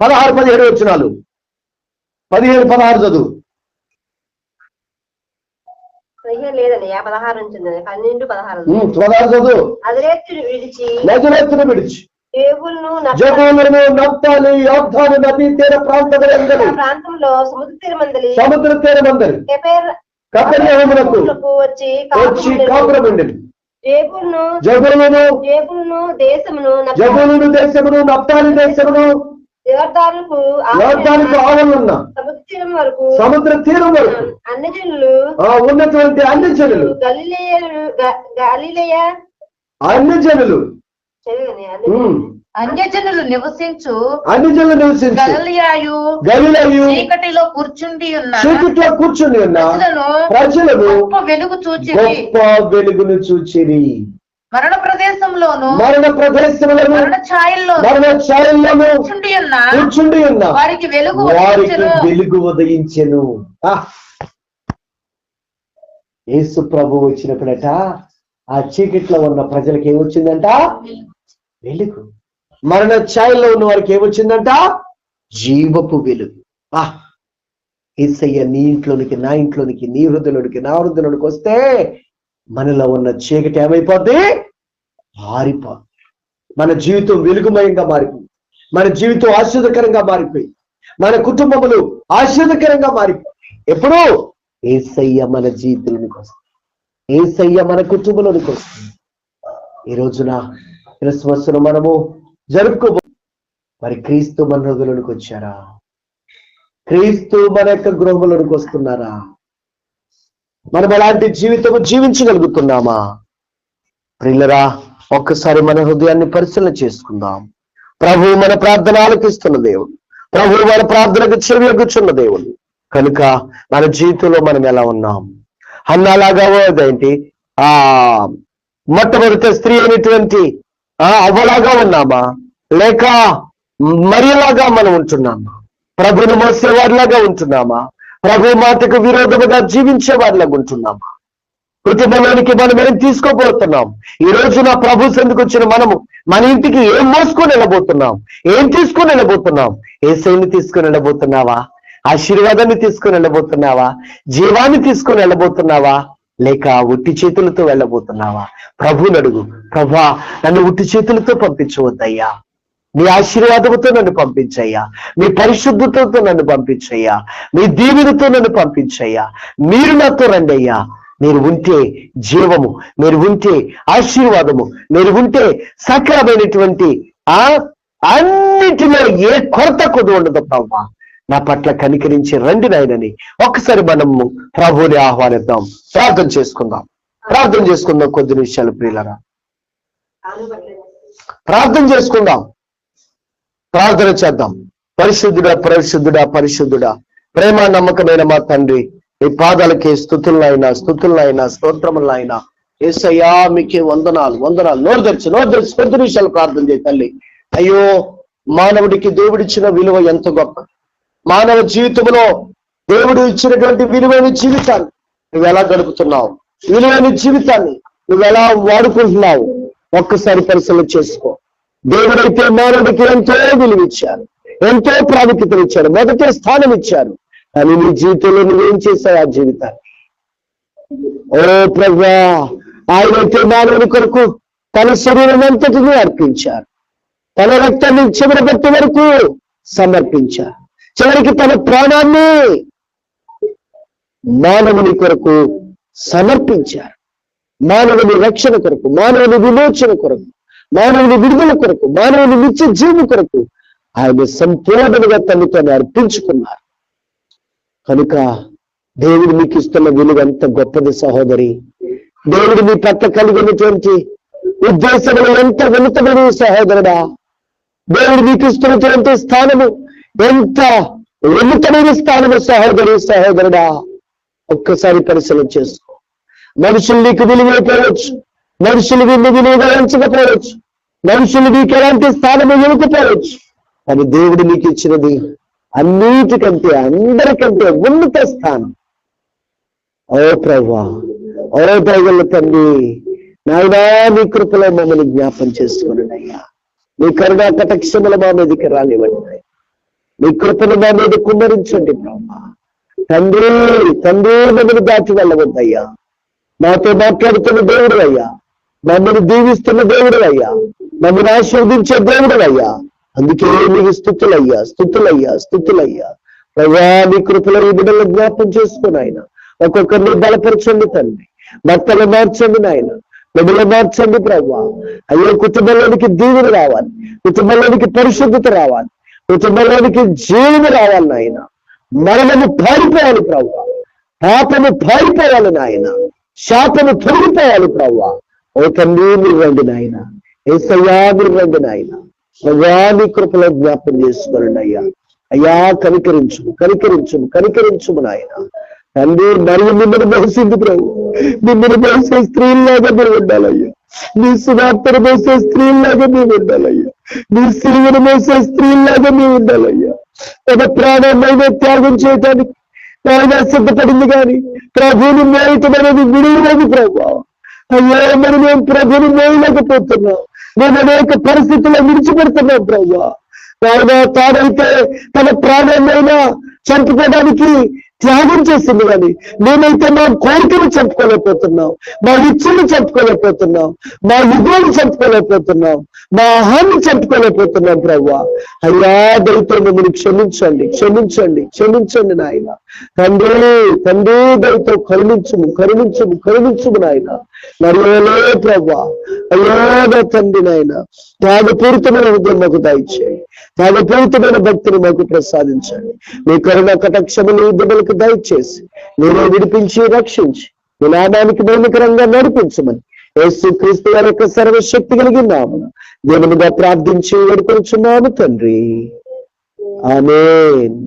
Speaker 1: 16-17 వచనాలు. 15-16 చదువు.
Speaker 3: 15 లేదన్నయ్య, 16 ఉంటుంది. 12-16
Speaker 1: చదువు.
Speaker 3: నజరేతును విడిచి
Speaker 1: జబూలును, నఫ్తాలి, యోర్దాను నదీ తీర
Speaker 3: ప్రాంతంలో సముద్ర తీరమందలి
Speaker 1: కపెర్నహూమునకు
Speaker 3: వచ్చి
Speaker 1: కాపురముండెను. జబూలును దేశమును నఫ్తాలి దేశమును యోర్దానుకు ఆవలున్న సముద్ర తీరం వరకు ఉన్నటువంటి అన్ని జనులు
Speaker 2: అన్యజనులు నివసించు
Speaker 1: గలిలయు
Speaker 2: చీకటిలో కూర్చుండి
Speaker 1: ఉన్న ప్రజలను
Speaker 2: వెలుగు చూచి
Speaker 1: వెలుగును చూచిరి.
Speaker 2: మరణ ప్రదేశంలోను
Speaker 1: మరణ
Speaker 2: మరణ ఛాయల్లోను
Speaker 1: కూర్చుండి ఉన్న
Speaker 2: వారికి
Speaker 1: వెలుగు ఉదయించెను. యేసు ప్రభు వచ్చినప్పుడట ఆ చీకట్లో ఉన్న ప్రజలకు ఏమొచ్చిందంట? వెలుగు. మరణ ఛాయల్లో ఉన్న వారికి ఏమొచ్చిందంట? జీవపు వెలుగు. యేసయ్య నీ ఇంట్లోనికి, నా ఇంట్లోనికి, నీ హృదయంలోనికి, నా హృదయంలోనికి వస్తే మనలో ఉన్న చీకటి ఏమైపోద్ది? మారిపోద్ది. మన జీవితం వెలుగుమయంగా మారిపోయింది. మన జీవితం ఆశీర్వదకరంగా మారిపోయింది. మన కుటుంబములు ఆశీర్వదకరంగా మారిపోయి. ఎప్పుడు? యేసయ్య మన జీవితంలోనికి వస్తుంది. యేసయ్య మన కుటుంబంలోనికి వస్తుంది. ఈ రోజున క్రిస్మస్ ను మనము జరుపుకోబో. మరి క్రీస్తు మన హృదయంలోనికి వచ్చారా? క్రీస్తు మన యొక్క గృహంలోనికి వస్తున్నారా? మనం అలాంటి జీవితము జీవించగలుగుతున్నామా? ప్రియులరా, ఒక్కసారి మన హృదయాన్ని పరిశీలన చేసుకుందాం. ప్రభు మన ప్రార్థన ఆలకిస్తున్న దేవుడు, ప్రభు మన ప్రార్థనకు చెవియొగ్గుచున్న దేవుడు. కనుక మన జీవితంలో మనం ఎలా ఉన్నాం? హన్నాలాగా ఏంటి? మొట్టమొదటి స్త్రీ అయినటువంటి అవ్వలాగా ఉన్నామా, లేక మరియలాగా మనం ఉంటున్నామా? ప్రభుని మోసేవారిలాగా ఉంటున్నామా? ప్రభు మాటకు విరోధముగా జీవించే వారిలాగా ఉంటున్నామా? కుటుంబంలోనికి మనం ఏం తీసుకోబోతున్నాం? ఈ రోజున ప్రభు సందుకు వచ్చిన మనము మన ఇంటికి ఏం మోసుకొని వెళ్ళబోతున్నాం? ఏం తీసుకొని వెళ్ళబోతున్నాం? యేసయ్యని తీసుకొని వెళ్ళబోతున్నావా? ఆశీర్వాదాన్ని తీసుకొని వెళ్ళబోతున్నావా? జీవాన్ని తీసుకొని వెళ్ళబోతున్నావా? లేక ఉట్టి చేతులతో వెళ్ళబోతున్నావా? ప్రభుని అడుగు. ప్రభా, నన్ను ఉట్టి చేతులతో పంపించవద్దయ్యా, నీ ఆశీర్వాదముతో నన్ను పంపించయ్యా, మీ పరిశుద్ధతతో నన్ను పంపించయ్యా, మీ దీవెనతో నన్ను పంపించయ్యా. మీరు నాతో రండి అయ్యా. మీరు ఉంటే జీవము, మీరు ఉంటే ఆశీర్వాదము, మీరు ఉంటే సకలమైనటువంటి అన్నిటిలో ఏ కొరత కొద్ది ఉండదు. ప్రభా, నా పట్ల కనికరించి రండి నాయనని ఒక్కసారి మనము ప్రభువుని ఆహ్వానిద్దాం. ప్రార్థన చేసుకుందాం కొద్ది నిమిషాలు. ప్రియులరా, ప్రార్థన చేసుకుందాం, ప్రార్థన చేద్దాం. పరిశుద్ధుడా ప్రేమ నమ్మకమైన మా తండ్రి, నీ పాదాలకి స్తుతులైనా స్తోత్రములైనా యేసయ్యా, మీకే వందనాలు. నోరు తెరిచి కొద్ది నిమిషాలు ప్రార్థన చేయి తల్లి. అయ్యో, మానవుడికి దేవుడిచ్చిన విలువ ఎంత గొప్ప. మానవ జీవితంలో దేవుడు ఇచ్చినటువంటి విలువైన జీవితాన్ని నువ్వు ఎలా గడుపుతున్నావు? విలువైన జీవితాన్ని నువ్వు ఎలా వాడుకుంటున్నావు? ఒక్కసారి పరిశీలన చేసుకో. దేవుడైతే మానవుడికి ఎంతో విలువ ఇచ్చారు, ఎంతో ప్రాముఖ్యత ఇచ్చారు, మొదటి స్థానం ఇచ్చారు. కానీ నీ జీవితంలో నువ్వేం చేశావు? ఆ జీవితాన్ని ఓ ప్రభువా, ఆయనైతే మానవుని కొరకు తన శరీరం అంతటిని అర్పించారు, తన రక్తాన్ని చివరి బట్టి వరకు సమర్పించారు, చివరికి తన ప్రాణాన్ని మానవుని కొరకు సమర్పించారు. మానవుని రక్షణ కొరకు, మానవుని విమోచన కొరకు, మానవుని విడుదల కొరకు, మానవుని నిత్య జీవం కొరకు ఆయన సంపూర్ణంగా తనతో అర్పించుకున్నారు. కనుక దేవుడు మీకు ఇస్తున్న విలువ ఎంత గొప్పది సహోదరి. దేవుడు మీ పట్ల కలిగినటువంటి ఉద్దేశములు ఎంత ఉన్నతమైన సహోదరుడా. దేవుడు మీకు ఇస్తున్నటువంటి స్థానము ఎంత ఉన్నతమైన స్థానము సహోదరి, సహోదరుడా. ఒక్కసారి పరిశీలన చేసుకో. మనుషులు నీకు విలువైపోవచ్చు, మనుషులు నిన్ను విలువరించకపోవచ్చు, మనుషులు నీకు ఎలాంటి స్థానము ఇవ్వకపోవచ్చు. కానీ దేవుడు నీకు ఇచ్చినది అన్నిటికంటే అందరికంటే ఉన్నత స్థానం. ఓ ప్రభువా, ఓ దైవల తండ్రి, నాయనా నీ కృపలో మమ్మల్ని జ్ఞాపం చేసుకున్నాడు అయ్యా. నీ కరుణా కటాక్షముల మా మీదకి రానివ్వండి. నీ కృపను మా మీద కుమ్మరించండి ప్రభువా. తండ్రి తండ్రి మమ్మల్ని దాటి వెళ్ళవద్దయ్యా. మాతో మాట్లాడుతున్న దేవుడు అయ్యా, మమ్మల్ని దీవిస్తున్న దేవుడు అయ్యా, మమ్మల్ని ఆశీర్వదించే దేవుడు అయ్యా. అందుకే నీకు స్తుతులయ్యా, స్తుతులయ్యా, స్తుతులయ్యా. ప్రభా నీ కృపలో ఈ బిడ్డలు జ్ఞాపం చేసుకుని ఆయన ఒక్కొక్కరిని బలపరచండి తండ్రి. భర్తలు మార్చండి నాయన, బిడ్డలు మార్చండి ప్రభా. అయ్యో కుటుంబంలోనికి దీవెన రావాలి, కుటుంబంలోనికి పరిశుద్ధత రావాలి, కుటుంబంలోనికి జీవన రావాలి నాయన. మరణము పారిపోవాలి ప్రభా, పాపము పారిపోవాలి నాయన, శాపము తొలగిపోవాలి ప్రభా. ఓ తండ్రి మీరు రండి నాయన, యేసయ్యా మీరు రండి నాయన. ప్రభా నీ కృపలో జ్ఞాపం చేసుకోండి అయ్యా. అయ్యా కనికరించుము, కనికరించుము, కనికరించుము నాయన. తండ్రి మరియు మిమ్మల్ని మోసింది ప్రభు, మిమ్మల్ని మోసే స్త్రీలాగా మీరు ఉండాలయ్యా. నీ సువార్తను మోసే స్త్రీలాగా మేము ఉండాలయ్యా. నీ సిలువను మోసే స్త్రీలాగా మేము ఉండాలయ్యా. తన ప్రాణాన్ని త్యాగం చేయటానికి ఆయన సిద్ధపడింది కానీ ప్రభుని మోయటం అనేది విడుదలది ప్రభు. అయ్యా మరి మేము ప్రభుని మోయలేకపోతున్నాం, మేము అనేక పరిస్థితుల్లో విడిచిపెడుతున్నాం ప్రభు. ఆయన తాడైతే తన ప్రాణాన్నైనా చంపుకోవడానికి త్యాగం చేసింది కానీ మేమైతే మా కోరికలు చంపుకోలేకపోతున్నాం, మా ఇచ్చలు చంపుకోలేకపోతున్నాం, మా యుగాలు చంపుకోలేకపోతున్నాం, మా అహాన్ని చంపుకోలేకపోతున్నాం ప్రభు. అయ్యా దయతో మమ్మల్ని క్షమించండి, క్షమించండి, క్షమించండి నాయన. తండ్రి తండ్రి దయతో కరుణించుము, కరుణించుము, కరుణించుము నాయన. మరో ప్రభు అయ్యా నా తండ్రి నాయన, త్యాగపూరితమైన హృదయం మాకు దయచేయండి, త్యాగపూరితమైన భక్తిని మాకు ప్రసాదించండి. మీ కరుణ కటాక్షములు ఈ బిడ్డలకు దయచేసి మీరే విడిపించి రక్షించి మీ నామానికి మహిమకరంగా నడిపించమని యేసుక్రీస్తు వారి యొక్క సర్వశక్తి కలిగిన నామమున దేవునిగా ప్రార్థించి వేడుకొనుచున్నాము తండ్రి. ఆమేన్.